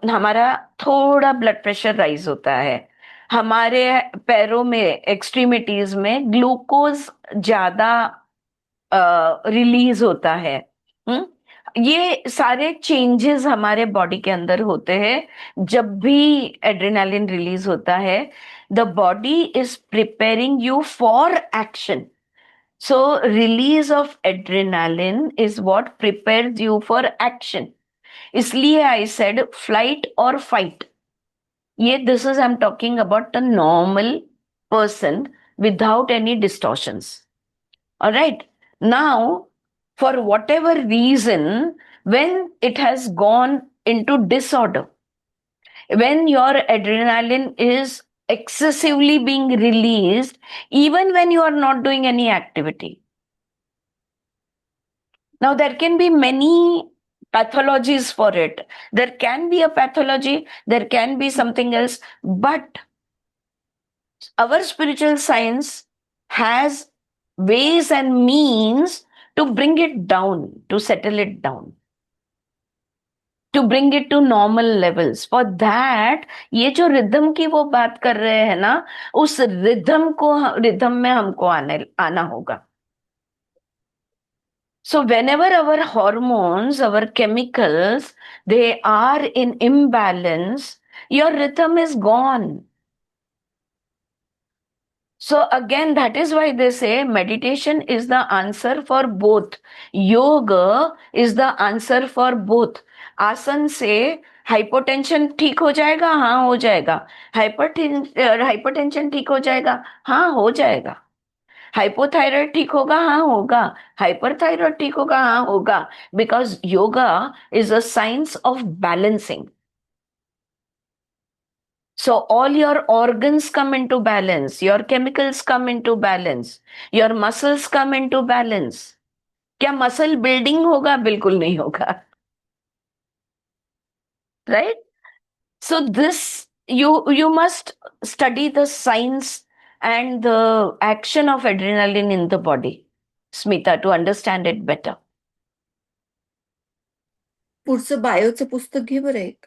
Speaker 1: हमारा थोड़ा ब्लड प्रेशर राइज होता है, हमारे पैरों में एक्सट्रीमिटीज में ग्लूकोज ज्यादा रिलीज होता है. ये सारे चेंजेस हमारे बॉडी के अंदर होते हैं जब भी एड्रेनालिन रिलीज होता है. The body is preparing you for action. So release of adrenaline is what prepares you for action. इसलिए आई सेड फ्लाइट और फाइट. ये this is I am talking about the normal person without any distortions. Alright, now for whatever reason, when it has gone into disorder, when your adrenaline is excessively being released even when you are not doing any activity. Now there can be many pathologies for it. There can be a pathology, there can be something else, but our spiritual science has ways and means to bring it down, to settle it down, to bring it to normal levels. For that, ये जो rhythm की वो बात कर रहे हैं ना, उस रिदम में हमको आना होगा. So whenever our hormones, our chemicals, they are in imbalance, your rhythm is gone. So again, that is why they say meditation is the answer for both. Yoga is the answer for both. आसन से hypotension ठीक हो जाएगा? हाँ, हो जाएगा. Hypertension ठीक हो जाएगा? हाँ, हो जाएगा. हाइपोथायराइड ठीक होगा? हाँ, होगा. हाइपरथायराइड ठीक होगा? हाँ, होगा. Because yoga is a science of balancing. So all your organs come into balance, your chemicals come into balance, your muscles come into balance. क्या मसल बिल्डिंग होगा? बिल्कुल नहीं होगा. Right? So this, you must study the science and the action of adrenaline in the body, Smita, to understand it better.
Speaker 3: पुढचं बायोचं पुस्तक घे बरं एक.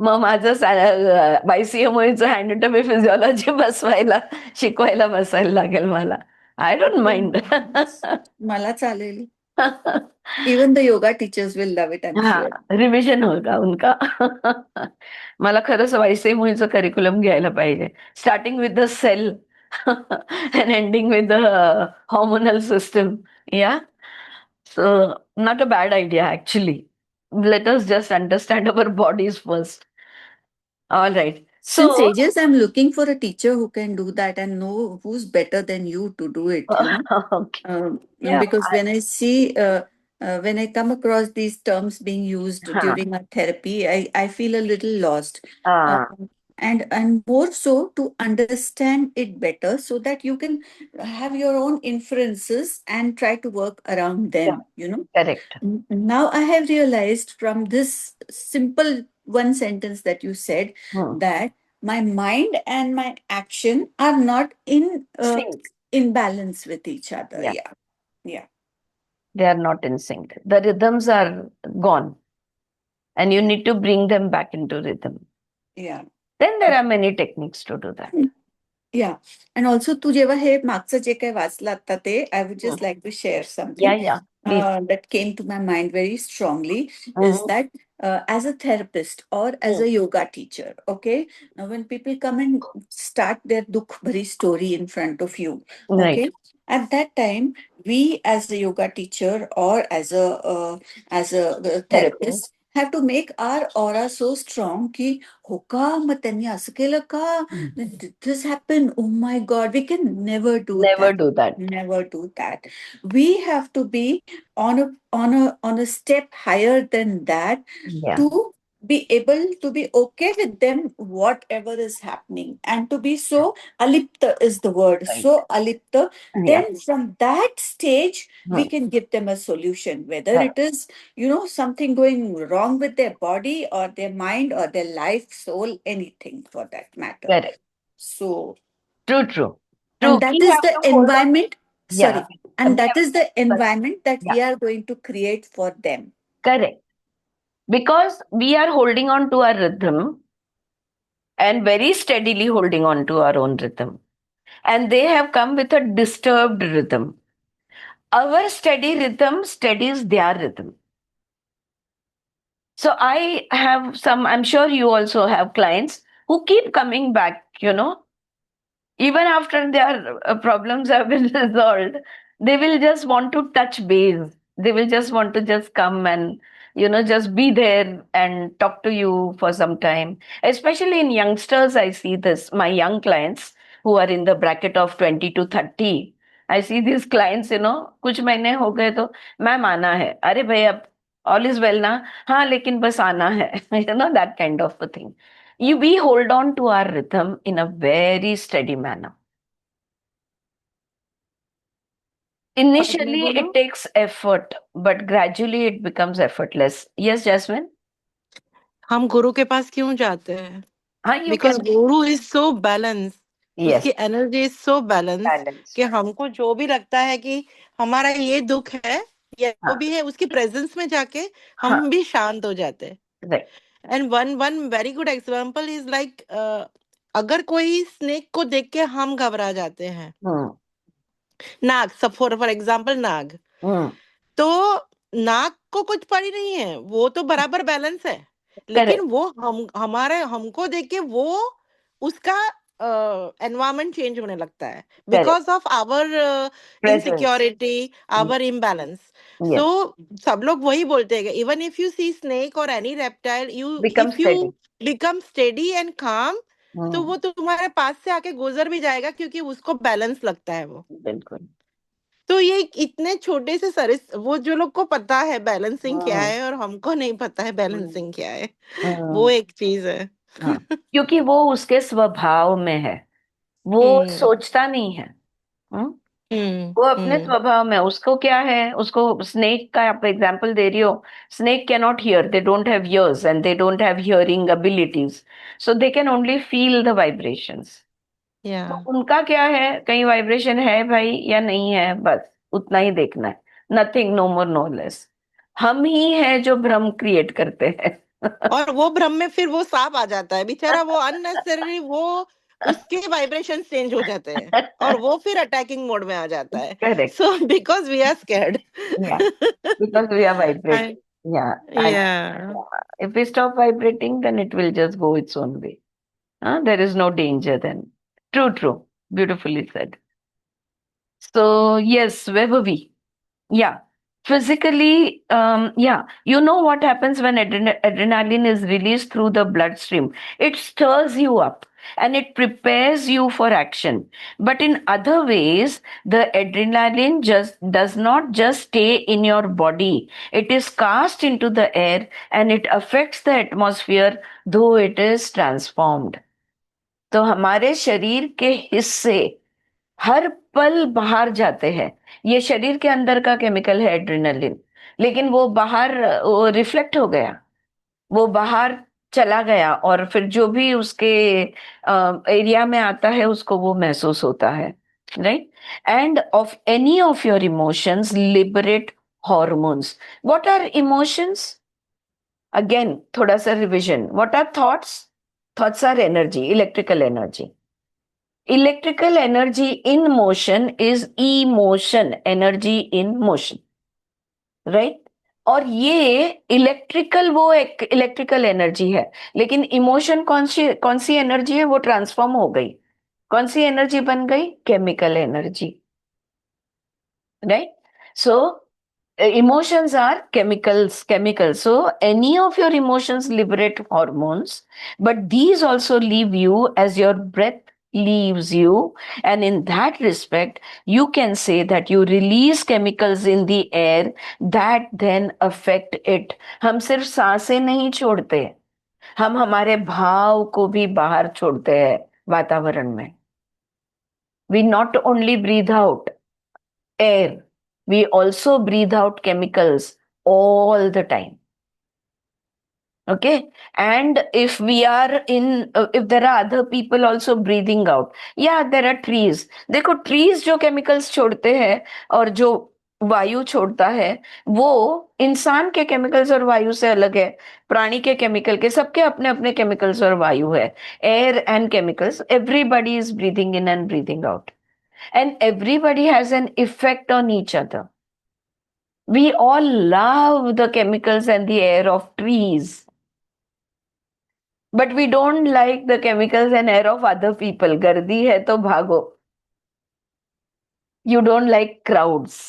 Speaker 1: मग माझं बायसीएमओचं अॅनाटॉमी फिजिओलॉजी शिकवायला बसायला लागेल मला. I don't mind.
Speaker 3: मला चालेल. Even the yoga teachers will love it, I'm
Speaker 1: हा,
Speaker 3: sure.
Speaker 1: रिव्हिजन होगा उनका. मला खरंच वायसे मुळीचं करिक्युलम घ्यायला पाहिजे, starting with the cell and ending with the hormonal system. Yeah, so not a bad idea actually. Let us just understand our bodies first. All right. So
Speaker 3: Since ages, I'm looking for a teacher who can do that and know who's better than you to do it, you know.
Speaker 1: Okay.
Speaker 3: Um,
Speaker 1: या,
Speaker 3: because when I come across these terms being used
Speaker 1: हा,
Speaker 3: during a therapy, I feel a little lost.
Speaker 1: हा,
Speaker 3: And more so to understand it better so that you can have your own inferences and try to work around them, you know.
Speaker 1: Correct.
Speaker 3: Now I have realized from this simple one sentence that you said that my mind and my action are not
Speaker 1: Sync.
Speaker 3: in balance with each other.
Speaker 1: Yeah,
Speaker 3: Yeah, yeah,
Speaker 1: they are not in sync. The rhythms are gone, and you need to bring them back into rhythm.
Speaker 3: yeah.
Speaker 1: Then there are many techniques to do that.
Speaker 3: Yeah. And also तू जेव्हा हे मागचं जे काही वाचलं आता ते I would
Speaker 1: Hmm.
Speaker 3: just like to share
Speaker 1: Yeah,
Speaker 3: something
Speaker 1: yeah, please.
Speaker 3: that came to my mind very strongly is
Speaker 1: Mhm.
Speaker 3: that as a therapist or as
Speaker 1: Hmm.
Speaker 3: a yoga teacher, okay, now when people come and start their dukh bhari story in front of you,
Speaker 1: Right.
Speaker 3: okay, at that time we as a yoga teacher or as a
Speaker 1: Therapy.
Speaker 3: therapist have to make our aura so strong की हो का मग त्यांनी असं केलं का. Did this happen? Oh my God, we can never do
Speaker 1: Never
Speaker 3: that.
Speaker 1: do that.
Speaker 3: Never do that. We have to be on a step higher than that
Speaker 1: Yeah,
Speaker 3: to be able to be okay with them, whatever is happening, and to be so alipta is the word,
Speaker 1: right.
Speaker 3: so alipta.
Speaker 1: Yeah.
Speaker 3: Then from that stage, we
Speaker 1: Hmm.
Speaker 3: can give them a solution, whether
Speaker 1: Correct.
Speaker 3: it is, you know, something going wrong with their body or their mind or their life, soul, anything for that matter.
Speaker 1: Correct.
Speaker 3: So,
Speaker 1: True, true. True.
Speaker 3: and that
Speaker 1: We
Speaker 3: is
Speaker 1: have
Speaker 3: the
Speaker 1: to hold on.
Speaker 3: environment,
Speaker 1: Yeah.
Speaker 3: sorry, and
Speaker 1: We
Speaker 3: that
Speaker 1: have
Speaker 3: is the
Speaker 1: but
Speaker 3: environment that
Speaker 1: yeah,
Speaker 3: we are going to create for them.
Speaker 1: correct. Because we are holding on to our rhythm and very steadily holding on to our own rhythm. And they have come with a disturbed rhythm. Our steady rhythm steadies their rhythm. So I have some, I'm sure you also have clients who keep coming back, even after their problems have been resolved. They will just want to touch base. They will just want to just come and, just be there and talk to you for some time. Especially in youngsters, I see this. My young clients who are in the bracket of 20 to 30, I see these clients, कुछ महीने हो गए तो ma'am आना है. अरे भाई अब ऑल इज वेल ना. हाँ लेकिन बस आना है. That kind of a thing. We hold on to our rhythm in a very steady manner.
Speaker 3: और मैं
Speaker 1: Initially,
Speaker 3: बोलूं,
Speaker 1: it takes effort, but gradually it becomes effortless. Yes, Jasmine?
Speaker 4: हम गुरु के पास क्यों जाते हैं?
Speaker 1: हाँ, you
Speaker 4: because
Speaker 1: can.
Speaker 4: Guru is so balance,
Speaker 1: Yes,
Speaker 4: उसकी energy is so balance
Speaker 1: balance.
Speaker 4: कि हमको जो भी लगता है कि हमारा ये दुख है या जो
Speaker 1: हाँ,
Speaker 4: भी है, उसकी प्रेजेंस में जाके
Speaker 1: हाँ,
Speaker 4: हम भी शांत हो जाते हैं.
Speaker 1: right.
Speaker 4: And one one very good example is like, अगर कोई स्नेक को देख के हम घबरा जाते हैं,
Speaker 1: Hmm,
Speaker 4: नाग, सब फॉर एग्जांपल नाग,
Speaker 1: hmm.
Speaker 4: तो नाक को कुछ पड़ी नहीं है, वो तो बराबर बैलेंस है, लेकिन
Speaker 1: Correct,
Speaker 4: वो हमको देख के वो उसका एनवायरमेंट चेंज होने लगता है
Speaker 1: correct.
Speaker 4: Because of our
Speaker 1: Presence.
Speaker 4: Insecurity,
Speaker 1: Yes,
Speaker 4: our imbalance. So
Speaker 1: yes.
Speaker 4: सब लोग वही बोलते हैं, even if you see snake और any reptile, you
Speaker 1: Become
Speaker 4: if you
Speaker 1: steady.
Speaker 4: Become steady and calm, तो
Speaker 1: Hmm,
Speaker 4: वो तुम्हारे पास से आके गुजर भी जाएगा क्योंकि उसको बैलेंस लगता है वो.
Speaker 1: बिल्कुल.
Speaker 4: तो ये इतने छोटे से सरिस, वो जो लोग को पता है बैलेंसिंग क्या
Speaker 1: Hmm,
Speaker 4: है और हमको नहीं पता है
Speaker 1: hmm,
Speaker 4: बैलेंसिंग क्या है, वो
Speaker 1: hmm.
Speaker 4: एक चीज है.
Speaker 1: हाँ, क्योंकि वो उसके स्वभाव में है. वो
Speaker 4: हम्म.
Speaker 1: सोचता नहीं है. हम्म.
Speaker 4: हम्म.
Speaker 1: वो अपने
Speaker 4: हम्म.
Speaker 1: स्वभाव में, उसको क्या है, उसको स्नेक का आप एग्जांपल दे रही हो. Snake can not here, they don't have years and they don't have hearing abilities. So they can only feel the vibrations.
Speaker 4: या.
Speaker 1: तो उनका क्या है, कहीं वाइब्रेशन है भाई या नहीं है, बस उतना ही देखना है. Nothing, no more no less. हम ही हैं जो भ्रम क्रिएट करते हैं.
Speaker 4: और वो भ्रम में फिर वो सांप आ जाता है बेचारा, वो अननेसेसरी, वो उसके वाइब्रेशन चेंज हो जाते हैं और वो फिर अटैकिंग मोड में आ जाता है.
Speaker 1: Correct.
Speaker 4: So because we are scared.
Speaker 1: Yeah, because we are vibrating. Yeah,
Speaker 4: Yeah.
Speaker 1: if we stop vibrating, then it will just go its own way. There is no danger then. True, true. Beautifully said. So, yes, where were we? Yeah. Physically, yeah. You know what happens when adrenaline is released through the bloodstream? It stirs you up and it prepares you for action. But in other ways, the adrenaline just does not just stay in your body. It is cast into the air and it affects the atmosphere, though it is transformed. तो हमारे शरीर के हिस्से हर पल बाहर जाते हैं. ये शरीर के अंदर का केमिकल है एड्रेनलिन, लेकिन वो बाहर वो रिफ्लेक्ट हो गया, वो बाहर चला गया और फिर जो भी उसके एरिया में आता है उसको वो महसूस होता है. Right. And of any of your emotions liberate hormones. What are emotions? Again थोड़ा सा revision. What are thoughts? Thoughts are energy, electrical energy. Electrical energy in motion is emotion, energy in motion, right? और ये electrical वो एक electrical energy है, लेकिन emotion कौन सी energy है? वो ट्रांसफॉर्म हो गई. कौन सी एनर्जी बन गई? Chemical energy. Right. So emotions are chemicals. So any of your emotions liberate hormones, but these also leave you as your breath leaves you. And in that respect, you can say that you release chemicals in the air that then affect it. हम सिर्फ सांसें नहीं छोड़ते, हम हमारे भाव को भी बाहर छोड़ते हैं वातावरण में. We not only breathe out air, we also breathe out chemicals all the time. Okay. And if we are if there are other people also breathing out, yeah, there are trees. देखो trees जो chemicals छोड़ते हैं और जो वायु छोड़ता है वो इंसान के केमिकल्स और वायु से अलग है. प्राणी के केमिकल के सबके अपने अपने केमिकल्स और वायु है. Air and chemicals, everybody is breathing in and breathing out. And everybody has an effect on each other. We all love the chemicals and the air of trees, but we don't like the chemicals and air of other people. गर्दी है तो भागो. You don't like crowds,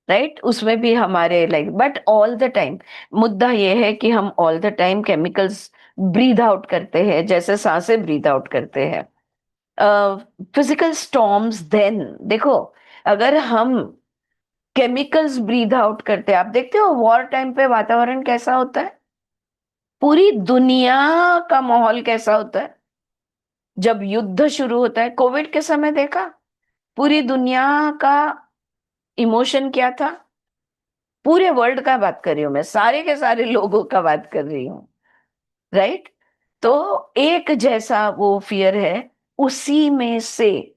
Speaker 1: right? उसमें भी हमारे but all the time मुद्दा ये है कि हम all the time chemicals breathe out करते हैं, जैसे सांसें breathe out करते हैं. फिजिकल स्टॉर्म्स देन देखो, अगर हम केमिकल्स ब्रीथ आउट करते हैं, आप देखते हो वॉर टाइम पे वातावरण कैसा होता है, पूरी दुनिया का माहौल कैसा होता है. जब युद्ध शुरू होता है, कोविड के समय देखा पूरी दुनिया का इमोशन क्या था. पूरे वर्ल्ड का बात कर रही हूं मैं, सारे के सारे लोगों का बात कर रही हूँ. राइट. तो एक जैसा वो फियर है, उसी में से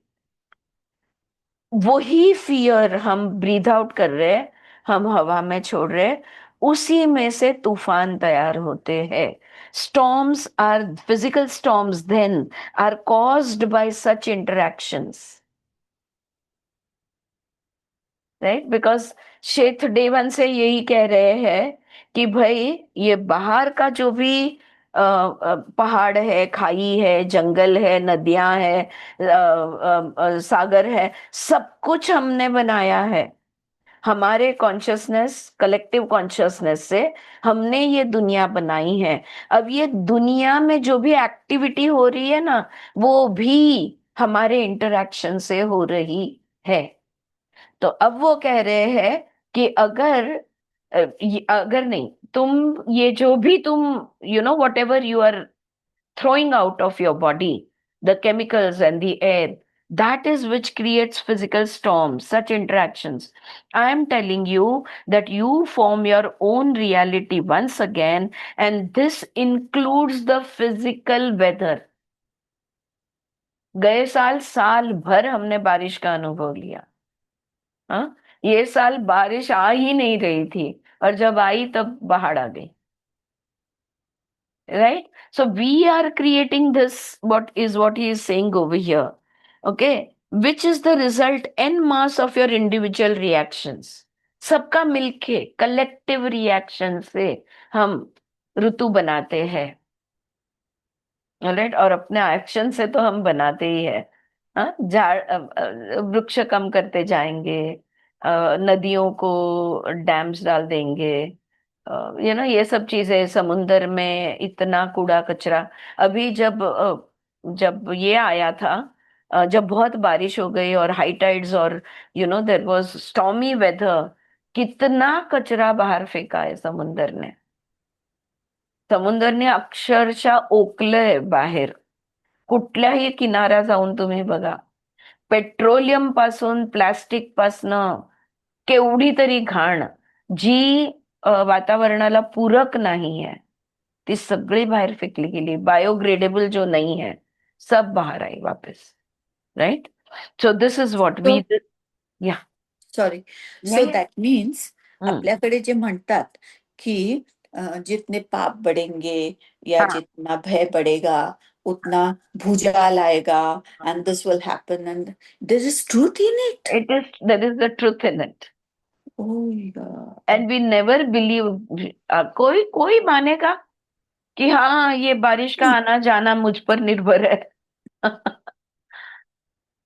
Speaker 1: वही फियर हम ब्रीथ आउट कर रहे हैं, हम हवा में छोड़ रहे हैं, उसी में से तूफान तैयार होते हैं. Storms are physical storms then are caused by such interactions. Right. Because Sheth Devan से यही कह रहे हैं कि भाई ये बाहर का जो भी पहाड़ है, खाई है, जंगल है, नदियां है, सागर है, सब कुछ हमने बनाया है. हमारे कॉन्शियसनेस, कलेक्टिव कॉन्शियसनेस से हमने ये दुनिया बनाई है. अब ये दुनिया में जो भी एक्टिविटी हो रही है ना, वो भी हमारे इंटरैक्शन से हो रही है. तो अब वो कह रहे हैं कि अगर नहीं, तुम ये जो भी तुम whatever you are throwing out of your body, the chemicals and the air, that is which creates physical storms, such interactions. I am telling you that you form your own reality once again, and this includes the physical weather. गए साल भर हमने बारिश का अनुभव लिया. हाँ, ये साल बारिश आ ही नहीं रही थी और जब आई तब बाढ़ आ गई. right? So we are creating this, what he is saying over here, okay, which is the result en mass of your individual reactions. सबका मिलके कलेक्टिव रिएक्शन से हम ऋतु बनाते हैं, राइट? और अपने एक्शन से तो हम बनाते ही है। हाँ, वृक्ष कम करते जाएंगे, नदियों को डैम्स डाल देंगे, ये सब चीजें, समुंदर में इतना कूड़ा कचरा। अभी जब ये आया था, जब बहुत बारिश हो गई और हाई टाइड्स, और देयर वाज स्टॉर्मी वेदर, कितना कचरा बाहर फेंका है समुंदरने अक्षरशः ओकलंय बाहेर। कुठल्याही किनारा जाऊन तुम्ही बघा, पेट्रोलियम पासून प्लास्टिक पासनं केवढी तरी घाण जी वातावरणाला पूरक नाही है, ती सगळी बाहेर फेकली गेली। बायोग्रेडेबल जो नहीं है, सब बाहर आई वापस, right? So this is what we,
Speaker 3: So,
Speaker 1: yeah
Speaker 3: sorry.
Speaker 1: Yeah
Speaker 3: so
Speaker 1: या
Speaker 3: दॅट मीन्स
Speaker 1: हम्म,
Speaker 3: आपल्याकडे जे म्हणतात की जितने पाप बढ़ेंगे या
Speaker 1: हाँ
Speaker 3: जितना भय बढ़ेगा उतना भूचाल आएगा and this will happen and there is truth in it.
Speaker 1: It is, there is the truth in it,
Speaker 3: oh
Speaker 1: and we never believe. कोई कोई मानेगा कि हाँ, ये बारिश का आना जाना मुझ पर निर्भर है।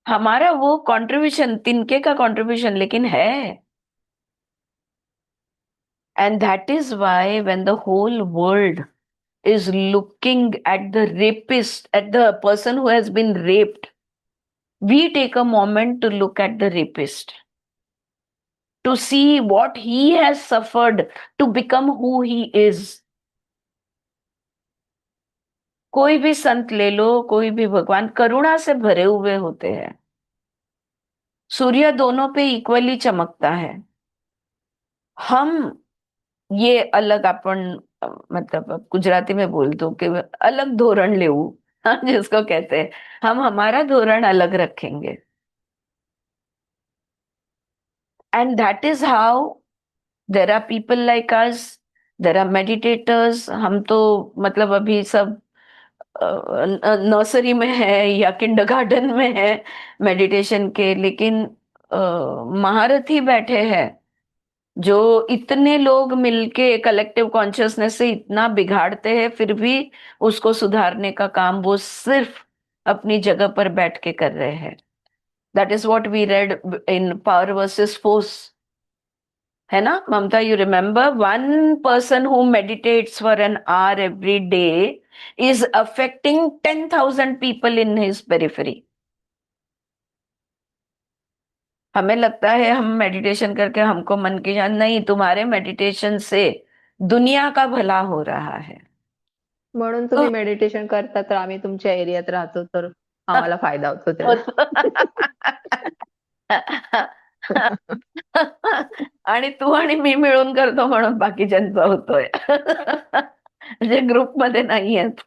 Speaker 1: हमारा वो कंट्रीब्यूशन, तिनके का कंट्रीब्यूशन लेकिन है। And that is why when the whole world is looking at the rapist, at the person who has been raped, we take a moment to look at the rapist, to see what he has suffered to become who he is. कोई भी संत ले लो, कोई भी भगवान करुणा से भरे हुए होते हैं। सूर्य दोनों पे इक्वली चमकता है। हम ये अलग, अपन मतलब अब गुजराती में बोल दो कि अलग धोरण लेવું, हाँ, जिसको कहते हैं, हम हमारा धोरण अलग रखेंगे। And that is how there are people like us, there are meditators. हम तो मतलब अभी सब नर्सरी में है या किंडरगार्टन में है मेडिटेशन के, लेकिन महारथी बैठे हैं जो इतने लोग मिलके कलेक्टिव कॉन्शियसनेस से इतना बिगाड़ते हैं, फिर भी उसको सुधारने का काम वो सिर्फ अपनी जगह पर बैठ के कर रहे हैं। That is what we read in power versus force, है ना Mamata? You remember, one person who meditates for an hour every day is affecting 10,000 people in his periphery. हमें लगता है हम मेडिटेशन करके हमको मन की शांति, नहीं, तुम्हारे मेडिटेशन से दुनिया का भला हो रहा है।
Speaker 5: म्हणून
Speaker 1: तो
Speaker 5: तुम्ही मेडिटेशन करता तर आम्ही तुमच्या एरियात राहतो तर आम्हाला फायदा होतो त्याचा.
Speaker 1: आणि तू आणि मी मिळून करतो म्हणून बाकीच्यांचा होतोय. म्हणजे ग्रुपमध्ये नाही आहेत.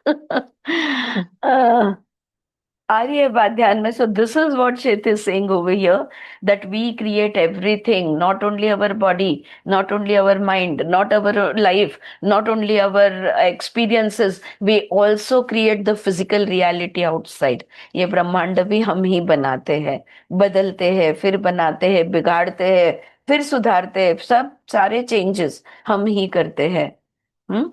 Speaker 1: आर्य बात ध्यान में. So this is what Shet is saying over here, that we create everything, not only our body, not only our mind, not our life, not only our experiences, we also create the physical reality outside. ये ब्रह्मांड भी हम ही बनाते हैं, बदलते हैं, फिर बनाते हैं, बिगाड़ते हैं, फिर सुधारते हैं, सब सारे चेंजेस हम ही करते हैं. हम्म.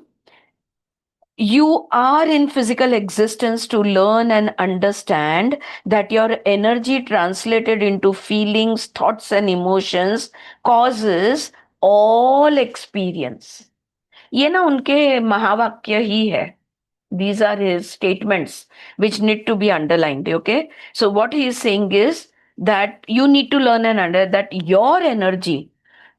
Speaker 1: You are in physical existence to learn and understand that your energy translated into feelings, thoughts, and emotions causes all experience. ये ना उनके महावाक्य ही है. These are his statements which need to be underlined. Okay. So what he is saying is that you need to learn and understand that your energy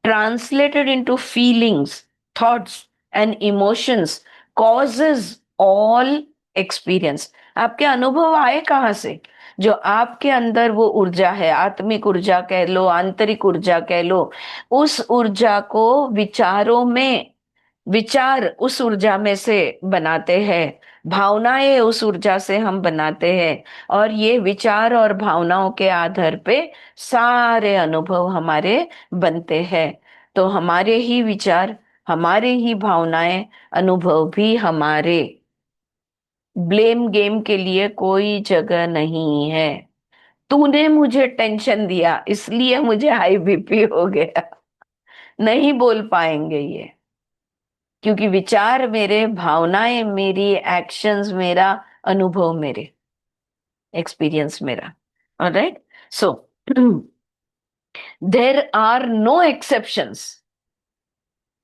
Speaker 1: translated into feelings, thoughts, and emotions causes all experience. आपके अनुभव आए कहाँ से? जो आपके अंदर वो ऊर्जा है, आत्मिक ऊर्जा कह लो, आंतरिक ऊर्जा कह लो, उस ऊर्जा को विचारों में, विचार उस ऊर्जा में से बनाते हैं, भावनाएं उस ऊर्जा से हम बनाते हैं, और ये विचार और भावनाओं के आधार पे सारे अनुभव हमारे बनते हैं. तो हमारे ही विचार, हमारे ही भावनाएं, अनुभव भी हमारे. ब्लेम गेम के लिए कोई जगह नहीं है। तूने मुझे टेंशन दिया इसलिए मुझे हाई बीपी हो गया, नहीं बोल पाएंगे ये, क्योंकि विचार मेरे, भावनाएं मेरी, एक्शंस मेरा, अनुभव मेरे, एक्सपीरियंस मेरा। Alright, so there are no exceptions.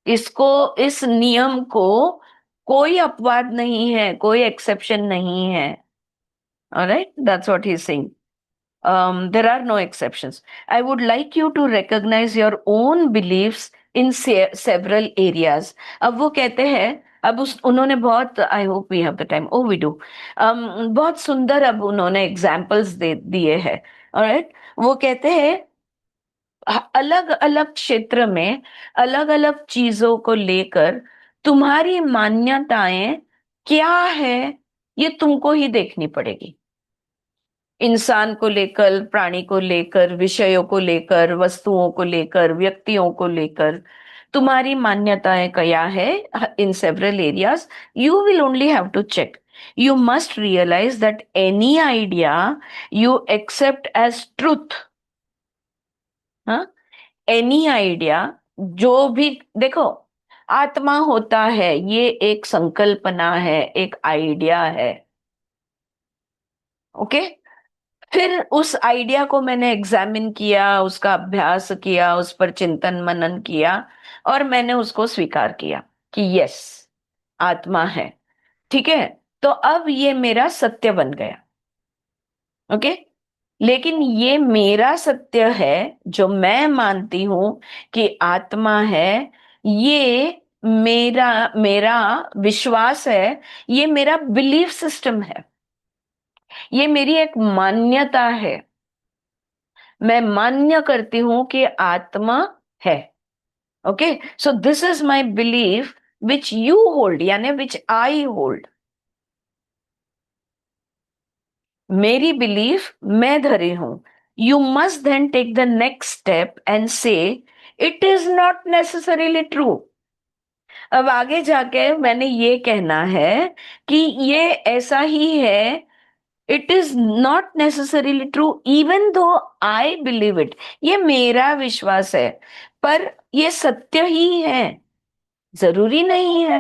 Speaker 1: इसको, इस नियम को कोई अपवाद नहीं है, कोई एक्सेप्शन नहीं है। Alright, that's what he is saying. There are no exceptions. I would like you to recognize your own beliefs in several areas. अब वो कहते हैं, अब उन्होंने बहुत, I hope we have the time, oh we do, बहुत सुंदर अब उन्होंने एग्जाम्पल्स दे दिए हैं। ऑलराइट, वो कहते हैं अलग अलग क्षेत्र में अलग अलग चीजों को लेकर तुम्हारी मान्यताएं क्या है, ये तुमको ही देखनी पड़ेगी। इंसान को लेकर, प्राणी को लेकर, विषयों को लेकर, वस्तुओं को लेकर, व्यक्तियों को लेकर तुम्हारी मान्यताएं क्या है in several areas, you will only have to check. You must realise that any idea you accept as truth, हाँ, एनी आइडिया, जो भी, देखो, आत्मा होता है, ये एक संकल्पना है, एक आइडिया है। ओके, फिर उस आइडिया को मैंने एग्जामिन किया, उसका अभ्यास किया, उस पर चिंतन मनन किया, और मैंने उसको स्वीकार किया कि यस, आत्मा है। ठीक है, तो अब ये मेरा सत्य बन गया। ओके, लेकिन ये मेरा सत्य है, जो मैं मानती हूं कि आत्मा है, ये मेरा मेरा विश्वास है, ये मेरा बिलीफ सिस्टम है, ये मेरी एक मान्यता है। मैं मान्य करती हूं कि आत्मा है। Okay, so this is my belief which you hold, यानी विच आई होल्ड। मेरी बिलीफ मैं धरी हूं। You must then take the next step and say it is not necessarily true. अब आगे जाके मैंने ये कहना है कि ये ऐसा ही है, it is not necessarily true even though I believe it, ये मेरा विश्वास है, पर ये सत्य ही है, जरूरी नहीं है।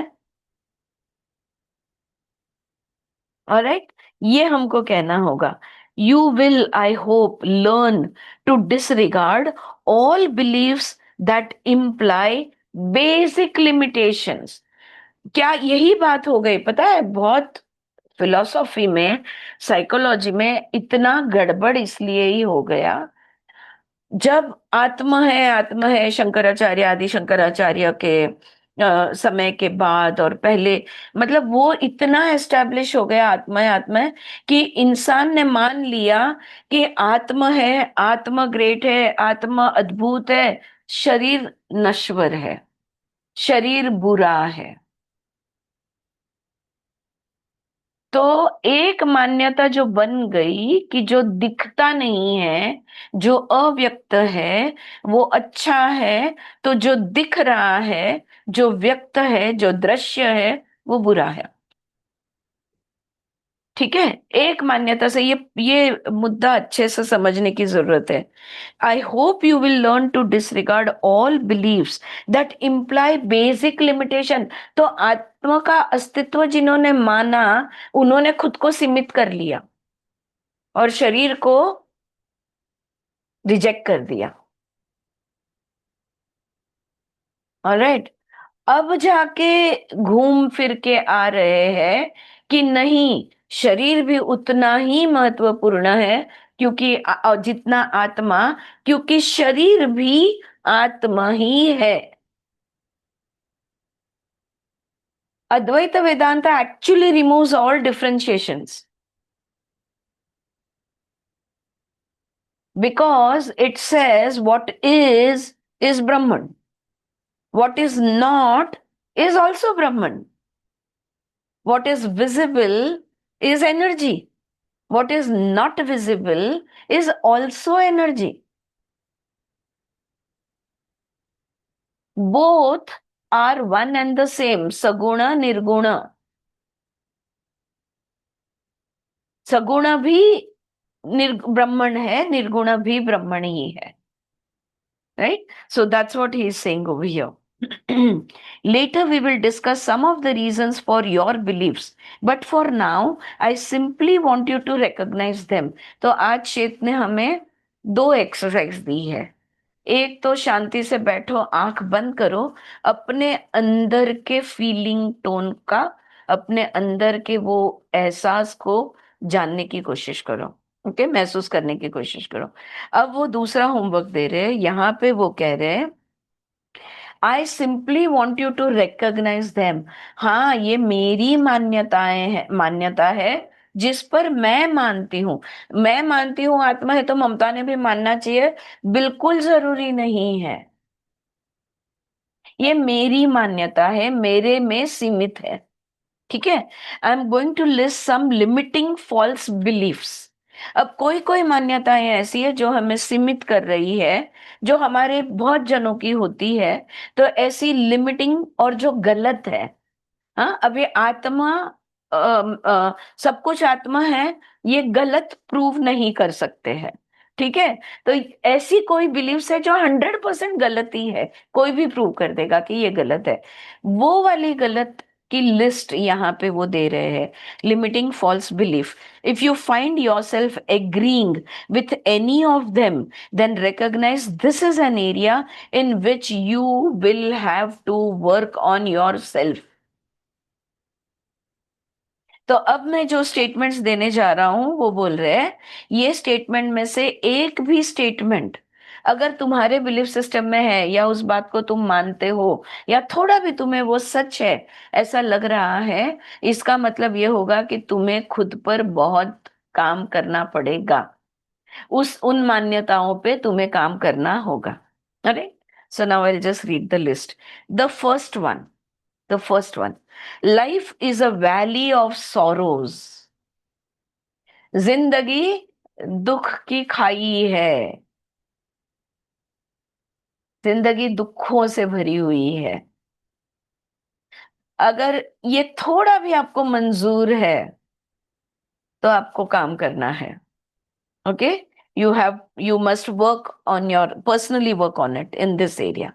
Speaker 1: ऑलराइट, ये हमको कहना होगा। You will, I hope, learn to disregard all beliefs that imply basic limitations. क्या यही बात हो गई? पता है, बहुत फिलॉसफी में, साइकोलॉजी में इतना गड़बड़ इसलिए ही हो गया, जब आत्मा है शंकराचार्य, आदि शंकराचार्य के समय के बाद और पहले, मतलब वो इतना एस्टेब्लिश हो गया आत्मा है कि इंसान ने मान लिया कि आत्मा है, आत्मा ग्रेट है, आत्मा अद्भुत है, शरीर नश्वर है, शरीर बुरा है। तो एक मान्यता जो बन गई कि जो दिखता नहीं है, जो अव्यक्त है, वो अच्छा है, तो जो दिख रहा है, जो व्यक्त है, जो दृश्य है, वो बुरा है। ठीक है, एक मान्यता से ये मुद्दा अच्छे से समझने की जरूरत है। I hope you will learn to disregard all beliefs that imply basic limitation. तो आत्मा का अस्तित्व जिन्होंने माना, उन्होंने खुद को सीमित कर लिया और शरीर को रिजेक्ट कर दिया। ऑलराइट, अब जाके घूम फिर के आ रहे हैं कि नहीं, शरीर भी उतना ही महत्वपूर्ण है, क्योंकि जितना आत्मा, क्योंकि शरीर भी आत्मा ही है। Advaita Vedanta actually removes all differentiations because it says what is Brahman. What is not is also Brahman. What is visible is energy. What is not visible is also energy. Both are one and the same, Saguna, Nirguna. सगुण भी ब्रह्मण है, निर्गुण भी ब्रह्मण ही है. Right? So that's what he is saying over here. Later, we will discuss some of the reasons for your beliefs. But for now, I simply want you to recognize them. तो आज शेत ने हमें 2 एक्सरसाइज दी है. एक तो शांति से बैठो, आंख बंद करो, अपने अंदर के फीलिंग टोन का, अपने अंदर के वो एहसास को जानने की कोशिश करो. ओके, महसूस करने की कोशिश करो. अब वो दूसरा होमवर्क दे रहे हैं. यहाँ पे वो कह रहे हैं I simply want you to recognise them. हाँ, ये मेरी मान्यताएं है, मान्यता है जिस पर मैं मानती हूँ. मैं मानती हूँ आत्मा है तो ममता ने भी मानना चाहिए, बिल्कुल जरूरी नहीं है. ये मेरी मान्यता है, मेरे में सीमित है. ठीक है. I am going to list some limiting false beliefs. अब कोई कोई मान्यताएं ऐसी है जो हमें सीमित कर रही है, जो हमारे बहुत जनों की होती है. तो ऐसी लिमिटिंग और जो गलत है. हाँ, अब ये आत्मा, सब कुछ आत्मा है, ये गलत प्रूव नहीं कर सकते हैं. ठीक है. तो ऐसी कोई बिलीव्स है जो 100% गलत ही है, कोई भी प्रूव कर देगा कि ये गलत है. वो वाली गलत की लिस्ट यहाँ पे वो दे रहे हैं. Limiting false belief. If you find yourself agreeing with any of them, then recognise this is an area in which you will have to work on yourself. तो अब मैं जो स्टेटमेंट्स देने जा रहा हूं वो बोल रहे हैं, ये स्टेटमेंट में से एक भी स्टेटमेंट अगर तुम्हारे बिलीफ सिस्टम में है, या उस बात को तुम मानते हो, या थोड़ा भी तुम्हें वो सच है ऐसा लग रहा है, इसका मतलब ये होगा कि तुम्हें खुद पर बहुत काम करना पड़ेगा. उन मान्यताओं पे तुम्हें काम करना होगा. अरे, so now I will just read the list. The first one, the first one, life is a valley of sorrows. जिंदगी दुख की खाई है. जिंदगी दुखों से भरी हुई है. अगर ये थोड़ा भी आपको मंजूर है तो आपको काम करना है. Okay, you must work on your, personally work on it in this area.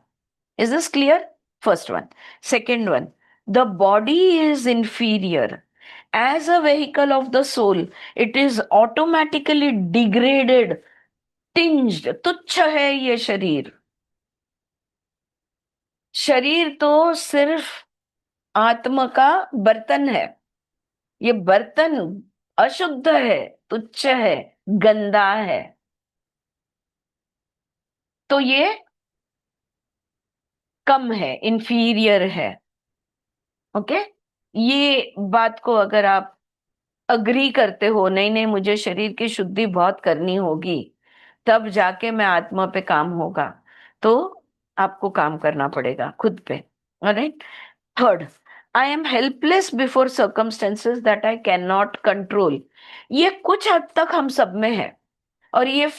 Speaker 1: Is this clear? First one. Second one, the body is inferior. As a vehicle of the soul, it is automatically degraded, tinged. तुच्छ है ये शरीर. शरीर तो सिर्फ आत्मा का बर्तन है. ये बर्तन अशुद्ध है, तुच्छ है, गंदा है. तो ये कम है, इंफीरियर है. ओके. ये बात को अगर आप अग्री करते हो, नहीं नहीं मुझे शरीर की शुद्धि बहुत करनी होगी, तब जाके मैं आत्मा पे काम होगा, तो आपको काम करना पड़ेगा खुद पे. Alright. Third, I am helpless before circumstances that I can not control. ये कुछ हद तक हम सब में है, और ये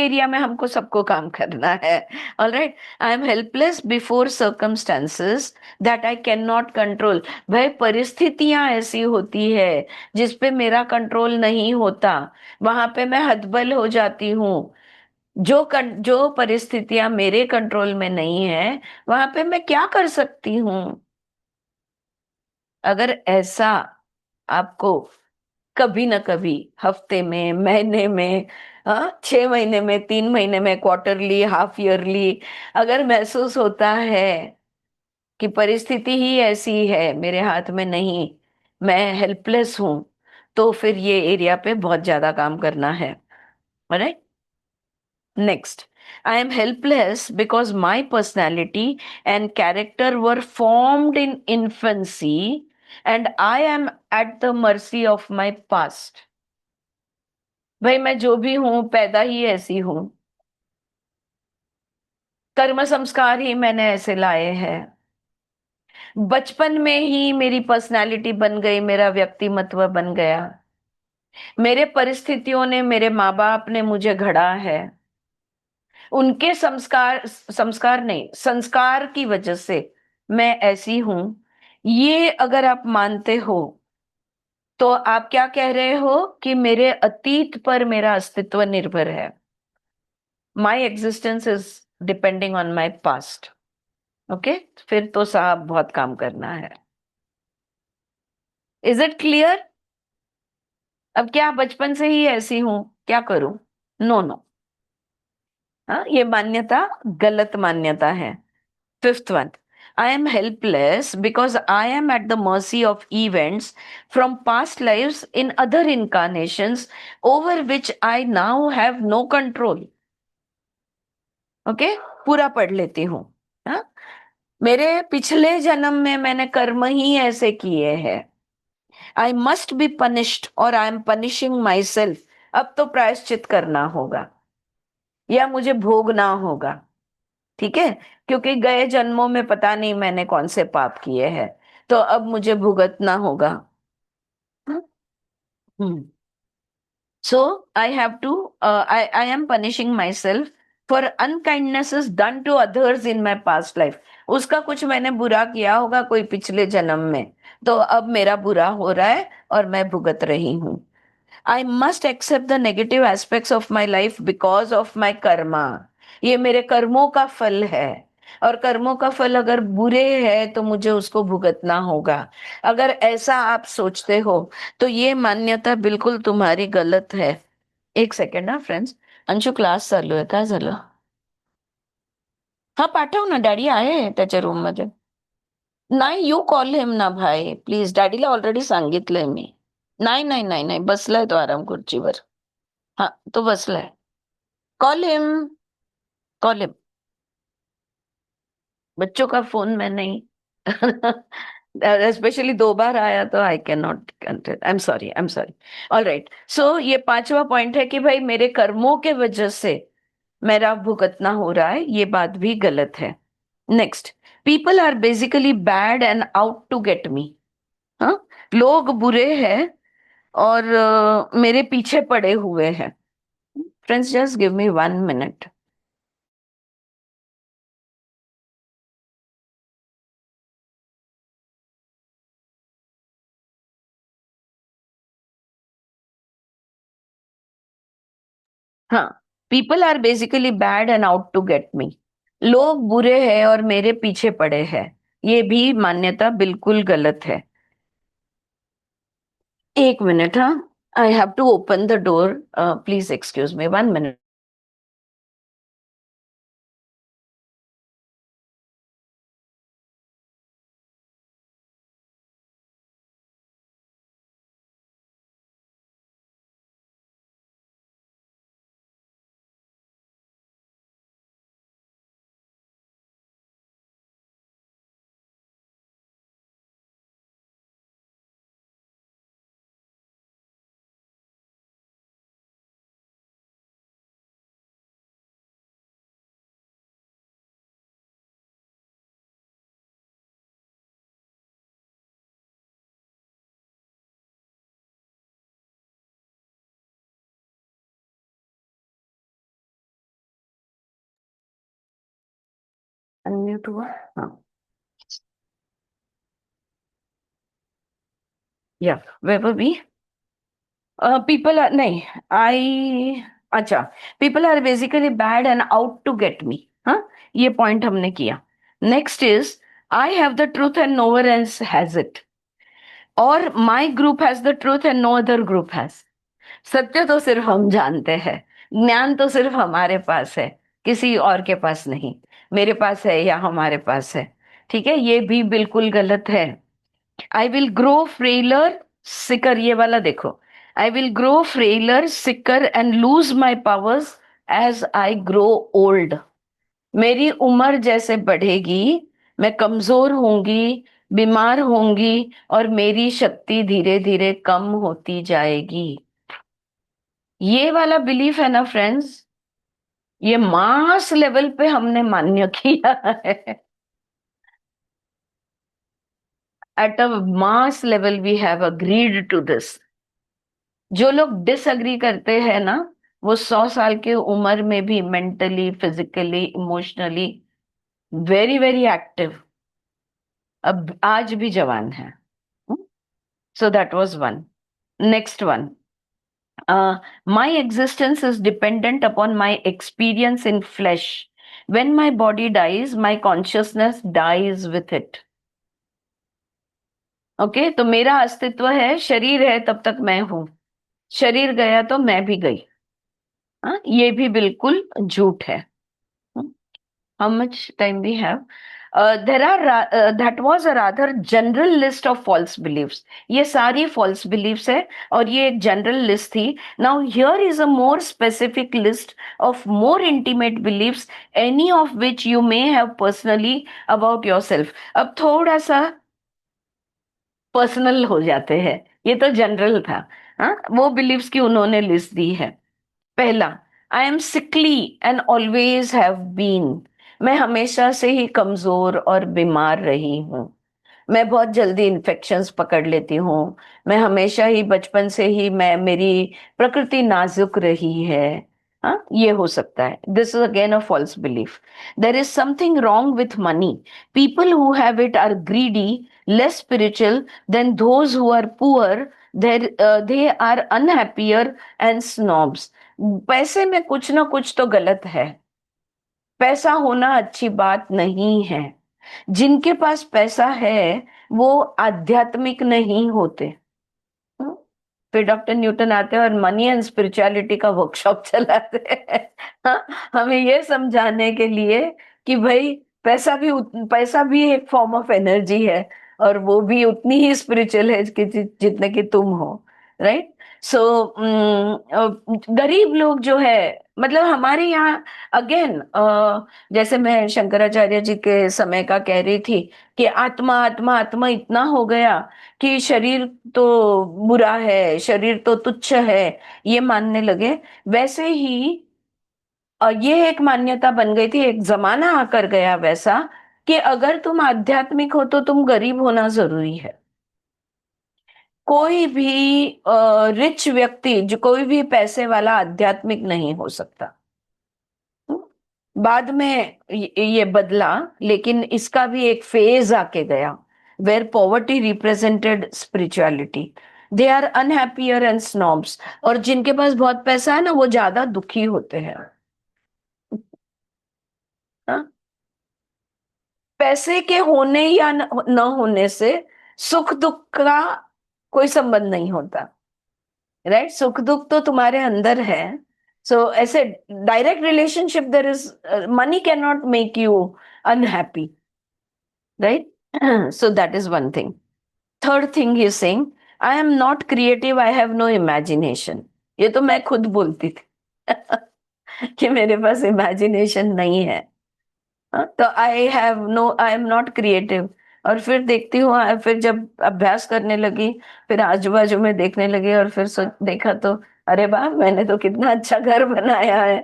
Speaker 1: एरिया में हमको सबको काम करना है. Alright. I am helpless before circumstances that I can not control. भाई, परिस्थितियां ऐसी होती है जिस पे मेरा कंट्रोल नहीं होता, वहां पे मैं हतबल हो जाती हूँ. जो परिस्थितियां मेरे कंट्रोल में नहीं है, वहां पे मैं क्या कर सकती हूँ. अगर ऐसा आपको कभी ना कभी, हफ्ते में, महीने में, 6 महीने में, 3 महीने में, क्वार्टरली, हाफ ईयरली, अगर महसूस होता है कि परिस्थिति ही ऐसी है, मेरे हाथ में नहीं, मैं हेल्पलेस हूं, तो फिर ये एरिया पे बहुत ज्यादा काम करना है. Right. Next, I am helpless because my personality and character were formed in infancy and I am at the mercy of my past. भाई, मैं जो भी हूं पैदा ही ऐसी हूं. कर्म संस्कार ही मैंने ऐसे लाए हैं. बचपन में ही मेरी पर्सनालिटी बन गई, मेरा व्यक्तिमत्व बन गया. मेरे परिस्थितियों ने, मेरे माँ बाप ने मुझे घड़ा है. उनके संस्कार, संस्कार नहीं, संस्कार की वजह से मैं ऐसी हूं. ये अगर आप मानते हो तो आप क्या कह रहे हो कि मेरे अतीत पर मेरा अस्तित्व निर्भर है. My existence is depending on my past. Okay, फिर तो साहब बहुत काम करना है. Is it clear? अब क्या बचपन से ही ऐसी हूं, क्या करूं? No no. हाँ, ये मान्यता गलत मान्यता है. Fifth one, I am helpless because I am at the mercy of events from past lives in other incarnations over which I now have no control. Okay, पूरा पढ़ लेती हूँ. हाँ, मेरे पिछले जन्म में मैंने कर्म ही ऐसे किए हैं. आई मस्ट बी पनिश्ड और आई एम पनिशिंग माई सेल्फ. अब तो प्रायश्चित करना होगा या मुझे भोगना होगा. ठीक है, क्योंकि गए जन्मों में पता नहीं मैंने कौन से पाप किए हैं, तो अब मुझे भुगतना होगा. So I have to, I am punishing myself for unkindnesses done to others in my past life. उसका कुछ मैंने बुरा किया होगा कोई पिछले जन्म में, तो अब मेरा बुरा हो रहा है और मैं भुगत रही हूँ. I must accept the negative aspects of my life because of my karma. ये मेरे कर्मों का फल है, और कर्मों का फल अगर बुरे है तो मुझे उसको भुगतना होगा. अगर ऐसा आप सोचते हो तो ये मान्यता बिलकुल तुम्हारी गलत है. एक सेकंड ना फ्रेंड्स, अंशु क्लास चालू आहे, काय झालं? हा, पाठव ना, डॅडी आहे त्याच्या रूम मध्ये. नाही, यू कॉल हिम ना भाई प्लीज, डॅडीला ऑलरेडी सांगितलंय मी. नाही नाही नाही नाही, बसलाय तो आराम खुर्चीवर. हा, तो बसलाय. Call him, call him. बच्चों का फोन में नहीं. स्पेशली 2 बार आया तो I can not. I am sorry, I am sorry. All right, so ये पांचवा पॉइंट है कि भाई मेरे कर्मों के वजह से मेरा भुगतना हो रहा है, ये बात भी गलत है. Next, people are basically bad and out to get me. हाँ, लोग बुरे हैं और मेरे पीछे पड़े हुए हैं. Friends, just give me 1 minute. हाँ, people are basically bad and out to get me. लोग बुरे हैं और मेरे पीछे पड़े हैं, ये भी मान्यता बिल्कुल गलत है. 1 मिनट. हाँ, I have to open the door, please excuse me 1 minute. Unmute हुआ? हाँ, या वैभव भी. पीपल आर नहीं, आई, अच्छा, people are basically bad and out to get me. हाँ, ये पॉइंट हमने किया. Next is, I have the truth and no one else has it, और my group has the truth and no other group has. सत्य तो सिर्फ हम जानते हैं, ज्ञान तो सिर्फ हमारे पास है, किसी और के पास नहीं. मेरे पास है या हमारे पास है. ठीक है, ये भी बिल्कुल गलत है. I will grow frailer sicker, ये वाला देखो. I will grow frailer sicker and lose my powers as I grow old. मेरी उम्र जैसे बढ़ेगी मैं कमजोर होंगी, बीमार होंगी, और मेरी शक्ति धीरे धीरे कम होती जाएगी. ये वाला बिलीफ है ना फ्रेंड्स, ये मास लेवल पे हमने मान्य किया है. At a mass level we have agreed to this. जो लोग डिसअग्री करते हैं ना, वो 100 साल की उम्र में भी mentally, physically, emotionally very very active, अब आज भी जवान है. सो that was one. Next one. My existence is dependent upon my experience in flesh. When my body dies, my consciousness dies with it. Okay, तो मेरा अस्तित्व है, शरीर है तब तक मैं हूं, शरीर गया तो मैं भी गई। हाँ, ये भी बिल्कुल झूठ है। How much time we have? There are that was a rather general list of false beliefs. ये सारी false beliefs है और ये एक general list थी. Now here is a more specific list of more intimate beliefs, any of which you may have personally about yourself. अब थोड़ा सा पर्सनल हो जाते हैं, ये तो जनरल था। हाँ, वो बिलीव्स की उन्होंने लिस्ट दी है। पहला, I am sickly and always have been. मैं हमेशा से ही कमजोर और बीमार रही हूं। मैं बहुत जल्दी इन्फेक्शंस पकड़ लेती हूँ। मैं हमेशा ही बचपन से ही मेरी प्रकृति नाजुक रही है। हाँ, ये हो सकता है। This is again a false belief. There is something wrong with money. People who have it are greedy, less spiritual than those who are poor. They are unhappier and snobs. पैसे में कुछ ना कुछ तो गलत है। पैसा होना अच्छी बात नहीं है। जिनके पास पैसा है वो आध्यात्मिक नहीं होते। हम्म? फिर डॉक्टर न्यूटन आते हैं और मनी एंड स्पिरिचुअलिटी का वर्कशॉप चलाते हैं। हाँ, हमें ये समझाने के लिए कि भाई पैसा भी एक फॉर्म ऑफ एनर्जी है और वो भी उतनी ही स्पिरिचुअल है जितने कि तुम हो। राइट। सो गरीब लोग जो है, मतलब हमारे यहाँ अगेन, जैसे मैं शंकराचार्य जी के समय का कह रही थी कि आत्मा आत्मा आत्मा इतना हो गया कि शरीर तो बुरा है, शरीर तो तुच्छ है, ये मानने लगे। वैसे ही ये एक मान्यता बन गई थी, एक जमाना आकर गया वैसा कि अगर तुम आध्यात्मिक हो तो तुम गरीब होना जरूरी है। कोई भी रिच व्यक्ति, जो कोई भी पैसे वाला आध्यात्मिक नहीं हो सकता। बाद में ये बदला, लेकिन इसका भी एक फेज आके गया where poverty represented spirituality. They are unhappier and snobs. और जिनके पास बहुत पैसा है ना, वो ज्यादा दुखी होते हैं। हाँ? पैसे के होने या न होने से सुख दुख का कोई संबंध नहीं होता। राइट। सुख दुख तो तुम्हारे अंदर है। सो ऐसे direct relationship there is, money can not make you unhappy. Right. So that is one thing. Third thing he saying, I am not creative, I have no imagination. ये तो मैं खुद बोलती थी कि मेरे पास इमेजिनेशन नहीं है। हाँ, तो आई एम नॉट क्रिएटिव। और फिर देखती हूँ, फिर जब अभ्यास करने लगी, फिर आजू बाजू में देखने लगी और फिर देखा तो अरे वाह, मैंने तो कितना अच्छा घर बनाया है,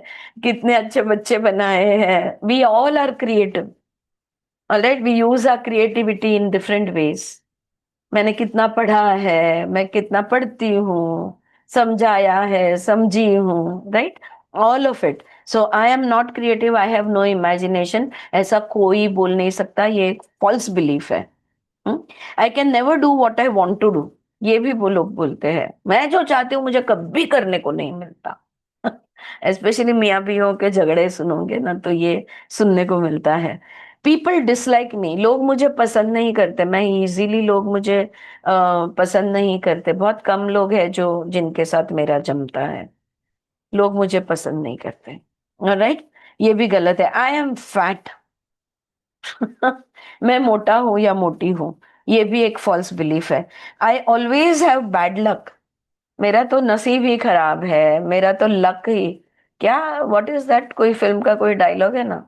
Speaker 1: कितने अच्छे बच्चे बनाए हैं। We all are creative. Alright, we use our creativity in different ways. मैंने कितना पढ़ा है, मैं कितना पढ़ती हूँ, समझाया है, समझी हूँ। Right, all of it. So I am not creative, I have no imagination, ऐसा कोई बोल नहीं सकता। ये एक फॉल्स बिलीफ है। I can never do what I want to do, ये भी वो लोग बोलते हैं। मैं जो चाहती हूँ मुझे कभी करने को नहीं मिलता। स्पेशली मियाँ बीवियों के झगड़े सुनोगे ना तो ये सुनने को मिलता है। पीपल डिसलाइक मी, लोग मुझे पसंद नहीं करते। मैं इजीली, लोग मुझे पसंद नहीं करते। बहुत कम लोग हैं जो जिनके साथ मेरा जमता है। लोग मुझे पसंद नहीं करते। राइट, ये भी गलत है। I M fat. मैं मोटा हूं या मोटी हूं, ये भी एक फॉल्स बिलीफ है। I always have bad luck. मेरा तो नसीब ही खराब है, मेरा तो लक ही क्या, व्हाट इज दैट, कोई फिल्म का कोई डायलॉग है ना,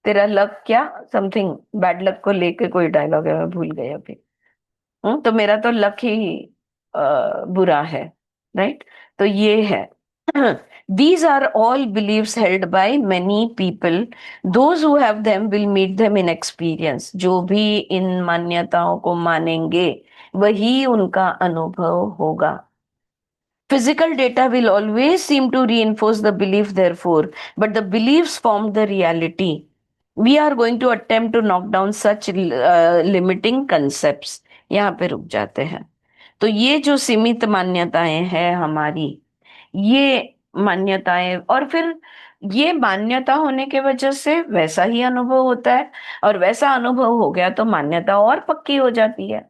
Speaker 1: तेरा लक क्या, समथिंग, बैड लक को लेके कोई डायलॉग है, मैं भूल गई अभी। तो मेरा तो लक ही बुरा है। राइट, तो ये है। These are all beliefs held by many people. Those who have them will meet them in experience. जो भी इन मान्यताओं को मानेंगे वही उनका अनुभव होगा। Physical data will always seem to reinforce the belief, therefore, but the beliefs form the reality. We are going to attempt to knock down such limiting concepts. यहाँ पे रुक जाते हैं। तो ये जो सीमित मान्यताएं हैं हमारी, ये मान्यताएं, और फिर ये मान्यता होने के वजह से वैसा ही अनुभव होता है, और वैसा अनुभव हो गया तो मान्यता और पक्की हो जाती है।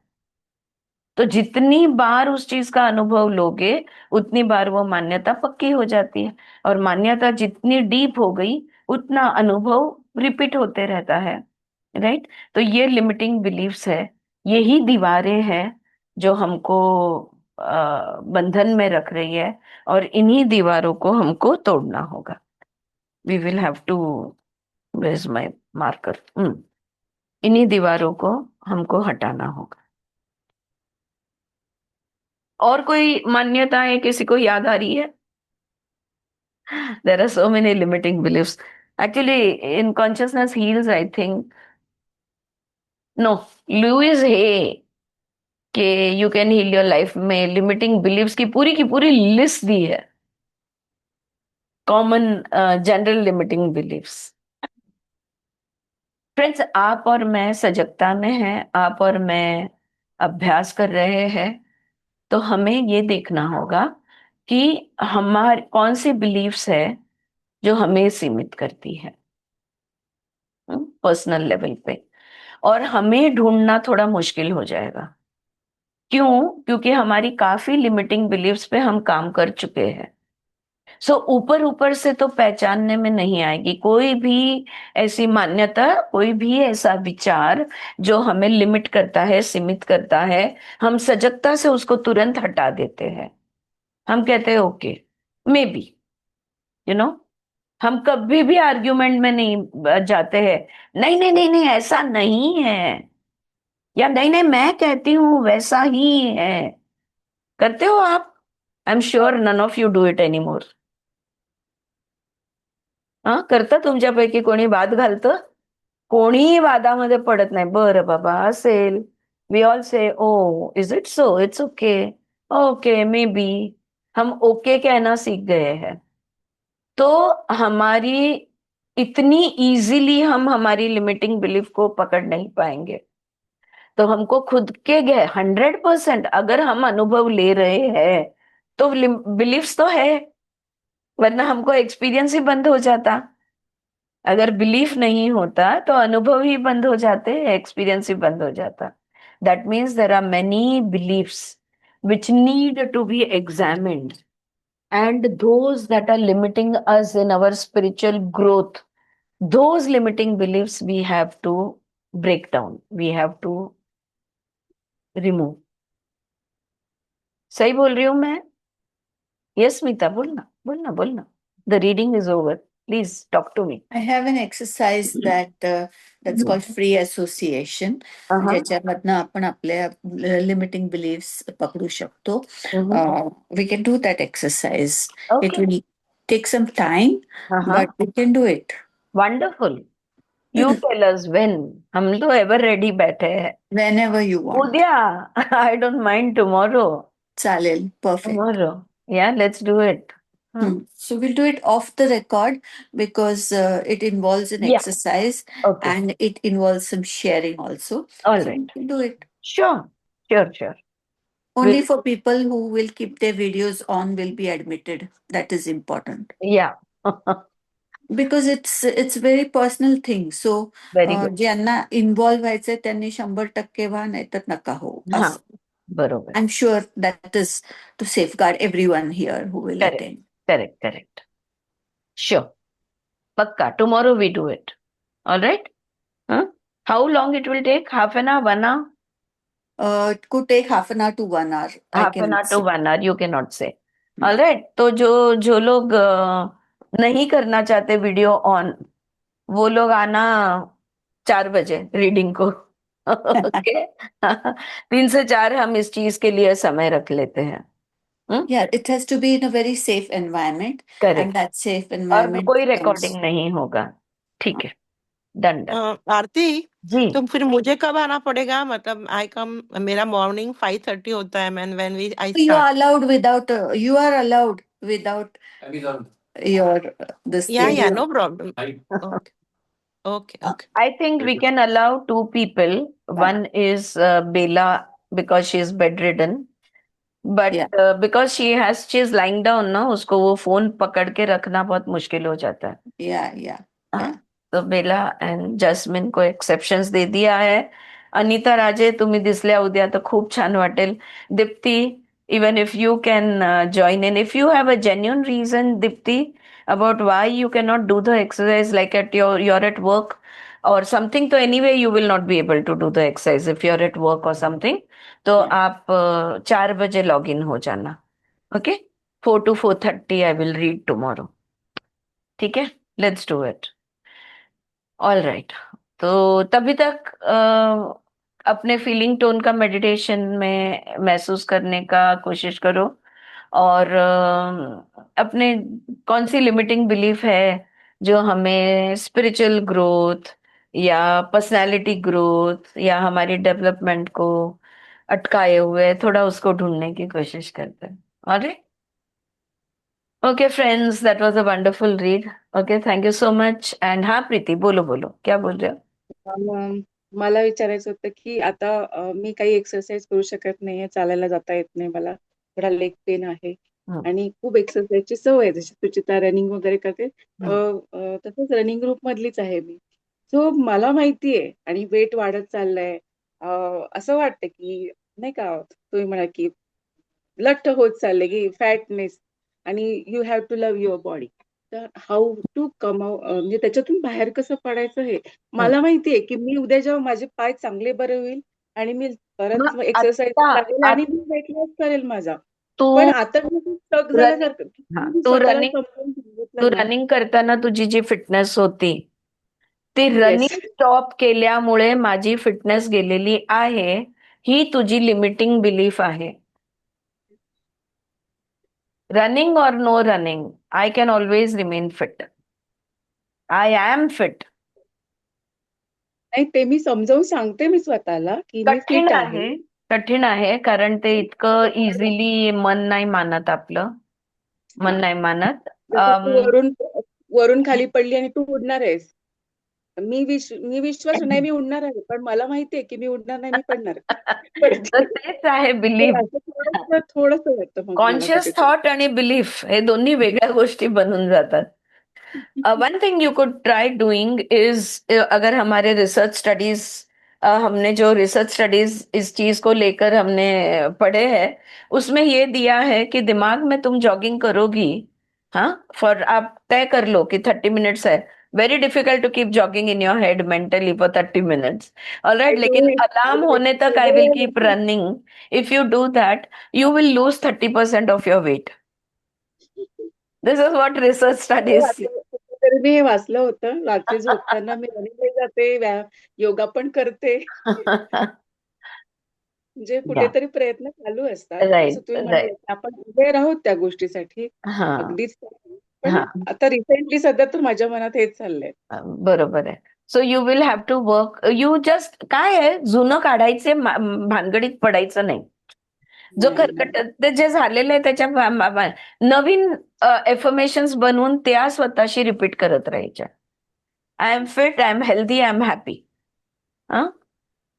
Speaker 1: तो जितनी बार उस चीज का अनुभव लोगे उतनी बार वो मान्यता पक्की हो जाती है, और मान्यता जितनी डीप हो गई उतना अनुभव रिपीट होते रहता है। राइट? तो ये लिमिटिंग बिलीफ्स है, यही दीवारें हैं जो हमको बंधन में रख रही है, और इन्हीं दीवारों को हमको तोड़ना होगा। We will have to, where is my marker, इन्हीं दीवारों को हमको हटाना होगा। और कोई मान्यताएं किसी को याद आ रही है? There are so many limiting beliefs. Actually, in Consciousness Heals, I think, no, Louise Hay के you can heal your life में लिमिटिंग बिलीव्स की पूरी लिस्ट दी है, common general limiting beliefs. Friends, आप और मैं सजगता में हैं, आप और मैं अभ्यास कर रहे हैं, तो हमें ये देखना होगा कि हमारे कौन सी बिलीव्स है जो हमें सीमित करती है पर्सनल लेवल पे, और हमें ढूंढना थोड़ा मुश्किल हो जाएगा। क्यों? क्योंकि हमारी काफी लिमिटिंग बिलीव्स पे हम काम कर चुके हैं। सो ऊपर ऊपर से तो पहचानने में नहीं आएगी कोई भी ऐसी मान्यता, कोई भी ऐसा विचार जो हमें लिमिट करता है, सीमित करता है। हम सजगता से उसको तुरंत हटा देते हैं। हम कहते हैं okay, may be, you know, हम कभी भी आर्ग्यूमेंट में नहीं जाते हैं, नहीं नहीं नहीं नहीं ऐसा नहीं है, या नहीं नहीं मैं कहती हूं वैसा ही है। करते हो आप? I am sure none of you do it any more. हा, करता तुमच्यापैकी कोणी वाद घालतं? कोणीही वादामध्ये पडत नाही. बरं बाबा असेल. We all say oh is it so, it's okay, okay maybe. हम ओके कहना सीख गए हैं। तो हमारी इतनी इजीली हम हमारी लिमिटिंग बिलीफ को पकड़ नहीं पाएंगे। तो हमको खुद के 100% अगर हम अनुभव ले रहे हैं तो बिलीफ्स तो है, वरना हमको एक्सपीरियंस ही बंद हो जाता। अगर बिलीफ नहीं होता तो अनुभव ही बंद हो जाते, एक्सपीरियंस ही बंद हो जाता। That means there are many beliefs which need to be examined, and those that are limiting us in our spiritual growth, those limiting beliefs we have to break down, we have to remove. सही बोल रही हूं मैं? Yes मीता, बोलना बोलना बोलना. The reading is over, please talk to me.
Speaker 3: I have an exercise that's called free association, ज्याच्यामधनं आपण आपल्या limiting beliefs पकडू शकतो. We can do that exercise. It
Speaker 1: Okay.
Speaker 3: will take some time, but we can do it.
Speaker 1: Wonderful. You tell us when. हम तो ever ready बैठे हैं.
Speaker 3: Whenever you want.
Speaker 1: उद्या. I don't mind tomorrow.
Speaker 3: चालेल, perfect.
Speaker 1: Tomorrow. Yeah, let's do it.
Speaker 3: So we'll do it off the record because it involves an
Speaker 1: Yeah.
Speaker 3: exercise
Speaker 1: Okay.
Speaker 3: and it involves some sharing also.
Speaker 1: All
Speaker 3: So
Speaker 1: right.
Speaker 3: we can do it.
Speaker 1: Sure. Sure, sure.
Speaker 3: Only
Speaker 1: We'll-
Speaker 3: for people who will keep their videos on will be admitted. That is important
Speaker 1: Yeah.
Speaker 3: because it's very personal thing. So
Speaker 1: Very good.
Speaker 3: ज्यांना involve व्हायचंय त्यांनी 100% व्हा, नाहीतर नका हो.
Speaker 1: हा, बरोबर.
Speaker 3: I'm sure that is to safeguard everyone here who will
Speaker 1: Correct.
Speaker 3: attend.
Speaker 1: Correct, correct. Sure. Pakka. Tomorrow we do it. All right? Huh? How long it will take? Half an hour, 1 hour?
Speaker 3: It could take half an hour to 1 hour. I
Speaker 1: Half an
Speaker 3: cannot
Speaker 1: hour to
Speaker 3: say.
Speaker 1: 1 hour, you cannot say. All right. तो जो लोग नहीं करना चाहते video on, वो लोग आना 4 बजे रीडिंग को. ओके. 3 से 4 हम इस चीज के लिए समय रख लेते हैं.
Speaker 3: Yeah, it has to be in a very safe environment.
Speaker 1: Correct.
Speaker 3: And that safe
Speaker 1: और
Speaker 3: environment
Speaker 1: कोई
Speaker 3: comes-
Speaker 1: रिकॉर्डिंग नहीं होगा. ठीक है, डन डन.
Speaker 4: आरती,
Speaker 1: जी.
Speaker 4: तो फिर मुझे कब आना पड़ेगा? मतलब आई कम, मेरा मॉर्निंग 5:30 होता है, man when we I
Speaker 3: You are
Speaker 4: start.
Speaker 3: allowed without you are allowed without your this
Speaker 4: या
Speaker 3: thing.
Speaker 4: No problem. Okay okay okay.
Speaker 1: I think we can allow 2 people. One is Bela because she is bedridden, but
Speaker 3: Yeah.
Speaker 1: Because she is lying down ना, उसको वो phone पकड़ के रखना बहुत मुश्किल हो जाता है.
Speaker 3: Yeah.
Speaker 1: हाँ, तो बेला एंड जस्मिन को एक्सेप्शन्स दे दिया आहे. अनिता राजे, तुम्ही दिसल्या उद्या तर खूप छान वाटेल. Deepti, even if you can join in, if you have a genuine reason Deepti about why you cannot do the exercise, like at you're at work or something, तो anyway you will not be able to do the exercise if you're at work or something. तो
Speaker 3: Yeah.
Speaker 1: आप 4 बजे log in हो जाना. Okay, 4 to 4:30 I will read tomorrow. ठीक है, let's do it. All right. तो तभी तक अपने फीलिंग टोन का मेडिटेशन में महसूस करने का कोशिश करो. और अपने कौन सी लिमिटिंग बिलीफ है जो हमें स्पिरिचुअल ग्रोथ या पर्सनालिटी ग्रोथ या हमारी डेवलपमेंट को अटकाए हुए है, थोड़ा उसको ढूंढने की कोशिश करते हैं. अरे okay friends, that was a wonderful read. Okay, thank you so much. And हाँ प्रीति, बोलो बोलो, क्या बोल रहे हो?
Speaker 6: अम, मला विचारायचं होतं की आता मी काही एक्सरसाइज करू शकत नाहीये, चालायला जाता येत नाही मला, थोडा लेग पेन आहे
Speaker 1: हम्म,
Speaker 6: आणि खूप एक्सरसाइजची सवय आहे, जशी सुचिता रनिंग वगैरे करते
Speaker 1: हम्म,
Speaker 6: तसंच रनिंग ग्रुप मधलीच आहे मी. सो मला माहितीये आणि वेट वाढत चाललंय. असं वाटतं की नाही का, तुम्ही म्हणा की लठ्ठ होत चाललंय की फॅटनेस, आणि you have to love your body. तर हाऊ टू कम म्हणजे त्याच्यातून बाहेर कसं पडायचं हे
Speaker 1: हम्म.
Speaker 6: मला माहितीये की मी उद्या जेव्हा माझे पाय चांगले बरे होईल आणि मी परत
Speaker 1: मग
Speaker 6: एक्सरसाइज
Speaker 1: आता
Speaker 6: लागेल आणि मी वेट लॉस करेल माझा.
Speaker 1: तू
Speaker 6: पण आता मी स्टक
Speaker 1: रनिंग
Speaker 6: झाल्यासारखं
Speaker 1: हा
Speaker 6: मी
Speaker 1: तू
Speaker 6: स्वतःला
Speaker 1: रनिंग
Speaker 6: समजून
Speaker 1: तू
Speaker 6: सांगितलं ना.
Speaker 1: रनिंग करताना तुझी जी फिटनेस होती, ती
Speaker 6: येस,
Speaker 1: रनिंग स्टॉप केल्यामुळे माझी फिटनेस गेलेली आहे, ही तुझी लिमिटिंग बिलीफ आहे. रनिंग और no running, I can always remain fit. I am fit.
Speaker 6: नाही ते मी समजावून सांगते मी स्वतःला की मी
Speaker 1: कठीण
Speaker 6: फिट आहे.
Speaker 1: आहे, कठीण आहे, कारण ते इतकं इझिली मन नाही मानत आपलं. मन
Speaker 6: हा,
Speaker 1: नाही मानत.
Speaker 6: जसं तू वरून वरून खाली पडली आणि तू उडणार आहेस. मी विश्वास नाही मी उडणार आहे, पण मला माहितीये की मी उडणार नाही, मी पडणार.
Speaker 1: तर तेच आहे
Speaker 6: तर
Speaker 1: बिलीफ.
Speaker 6: असं थोडंसं वाटतं मग मला
Speaker 1: कॉन्शियस
Speaker 6: कधीतरी.
Speaker 1: थॉट आणि बिलीफ हे दोन्ही वेगळ्या गोष्टी बनून जातात. One thing you could try doing is, अगर हमारे रिसर्च स्टडीज, हमने जो रिसर्च स्टडीज इस चीज को लेकर हमने पढ़े हैं, उसमें ये दिया है कि दिमाग में तुम जॉगिंग करोगी. हाँ, फॉर आप तय कर लो कि 30 मिनट्स है. Very difficult to keep jogging in your head mentally for 30 minutes.
Speaker 6: I
Speaker 1: alright,
Speaker 6: do
Speaker 1: लेकिन
Speaker 6: it.
Speaker 1: अलार्म होने तक I will keep running. If you do that, you will lose 30% of your weight. This is what research studies say.
Speaker 6: कुठेतरी मी हे वाचलं होतं. रात्री झोपताना मी रनिंगला जाते, योगा पण करते. म्हणजे
Speaker 1: Yeah,
Speaker 6: कुठेतरी प्रयत्न चालू असतात. जसं
Speaker 1: right,
Speaker 6: तुम्ही म्हणालात,
Speaker 1: right.
Speaker 6: की आपण उभे राहू त्या गोष्टीसाठी.
Speaker 1: हाँ,
Speaker 6: अगदीच. पण
Speaker 1: हाँ,
Speaker 6: आता रिसेंटली सध्या तर माझ्या मनात हेच चाललंय.
Speaker 1: बरोबर आहे. So you will have to work. You just काय आहे, जुनं काढायचे, भानगडीत पडायचं नाही. जो
Speaker 6: नाही, नाही.
Speaker 1: खरकट ते जे झालेलं आहे त्याच्या नवीन एफर्मेशन्स बनवून त्या स्वतःशी रिपीट करत राहायच्या. I am fit, I am healthy, I am happy.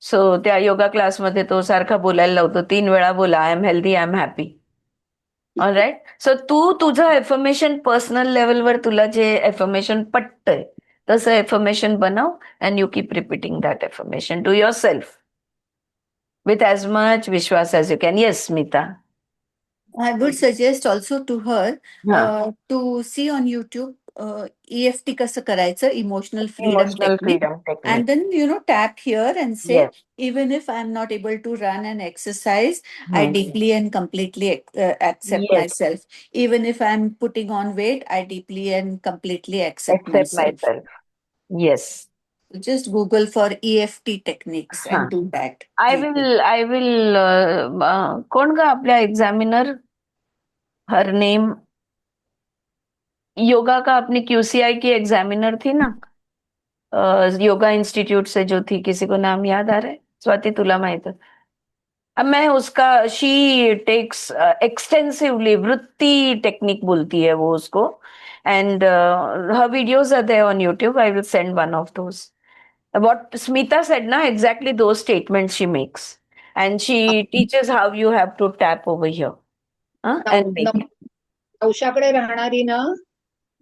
Speaker 1: So त्या योगा क्लासमध्ये तो सारखा बोलायला लावतो, 3 वेळा बोला, I am healthy, I am happy. Alright. So तू तुझं एफर्मेशन पर्सनल लेवलवर तुला जे एफर्मेशन पटतंय तसं एफर्मेशन बनव, and you keep repeating that affirmation to your self with as much विश्वास as you can. Yes Smita.
Speaker 3: I would suggest also to her
Speaker 1: हा,
Speaker 3: to see on YouTube EFT कसं करायचं, emotional freedom
Speaker 1: emotional
Speaker 3: technique.
Speaker 1: Freedom technique.
Speaker 3: And then, tap here and say,
Speaker 1: yes.
Speaker 3: even if I'm not able to run and exercise, I deeply and completely accept
Speaker 1: yes,
Speaker 3: myself. Even if I'm putting on weight, I deeply and completely accept
Speaker 1: accept my
Speaker 3: myself.
Speaker 1: Self. Yes.
Speaker 3: Just Google for EFT techniques
Speaker 1: हा,
Speaker 3: and do that.
Speaker 1: I will कोण ग आपल्या examiner, her name, yoga का अपनी QCI की examiner थी ना, yoga institute से जो थी, किसी को नाम याद आ रहा है? स्वाति, तुला माहित है? अब मैं उसका, शी टेक्स एक्सटेंसिवली, वृत्ति टेक्निक बोलती है वो उसको. And her videos are there on YouTube. I will send one of those. What Smita said, na, exactly those statements she makes. and she teaches how you have to tap over here. And make.
Speaker 7: नवशाकडे राहणारी ना?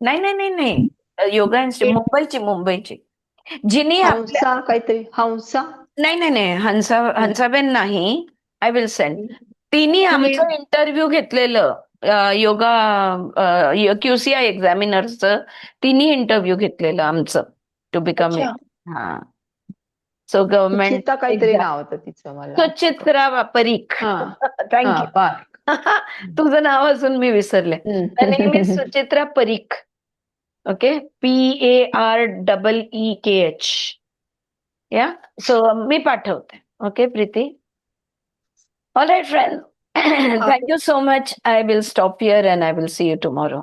Speaker 1: नाही. Yoga institute मुंबईची जिनी
Speaker 5: हंसा काहीतरी हंसा
Speaker 1: नाही हंसाबेन नाही. I will send. तिने आमचं interview घेतलेलं योगा QCI एक्झामिनरचं. तिने इंटरव्ह्यू घेतलेलं आमचं टू बिकम. हा. सो गव्हर्नमेंट
Speaker 5: सुचिता काहीतरी नाव होतं तिचं मला.
Speaker 1: सुचित्रा परीख. थँक्यू. तुझं नाव असून मी विसरले. नेहमी सुचित्रा परीख. ओके. PAREEKH. या. सो मी पाठवते. Okay Preeti. All right friends. Thank you so much. I will stop here and I will see you tomorrow.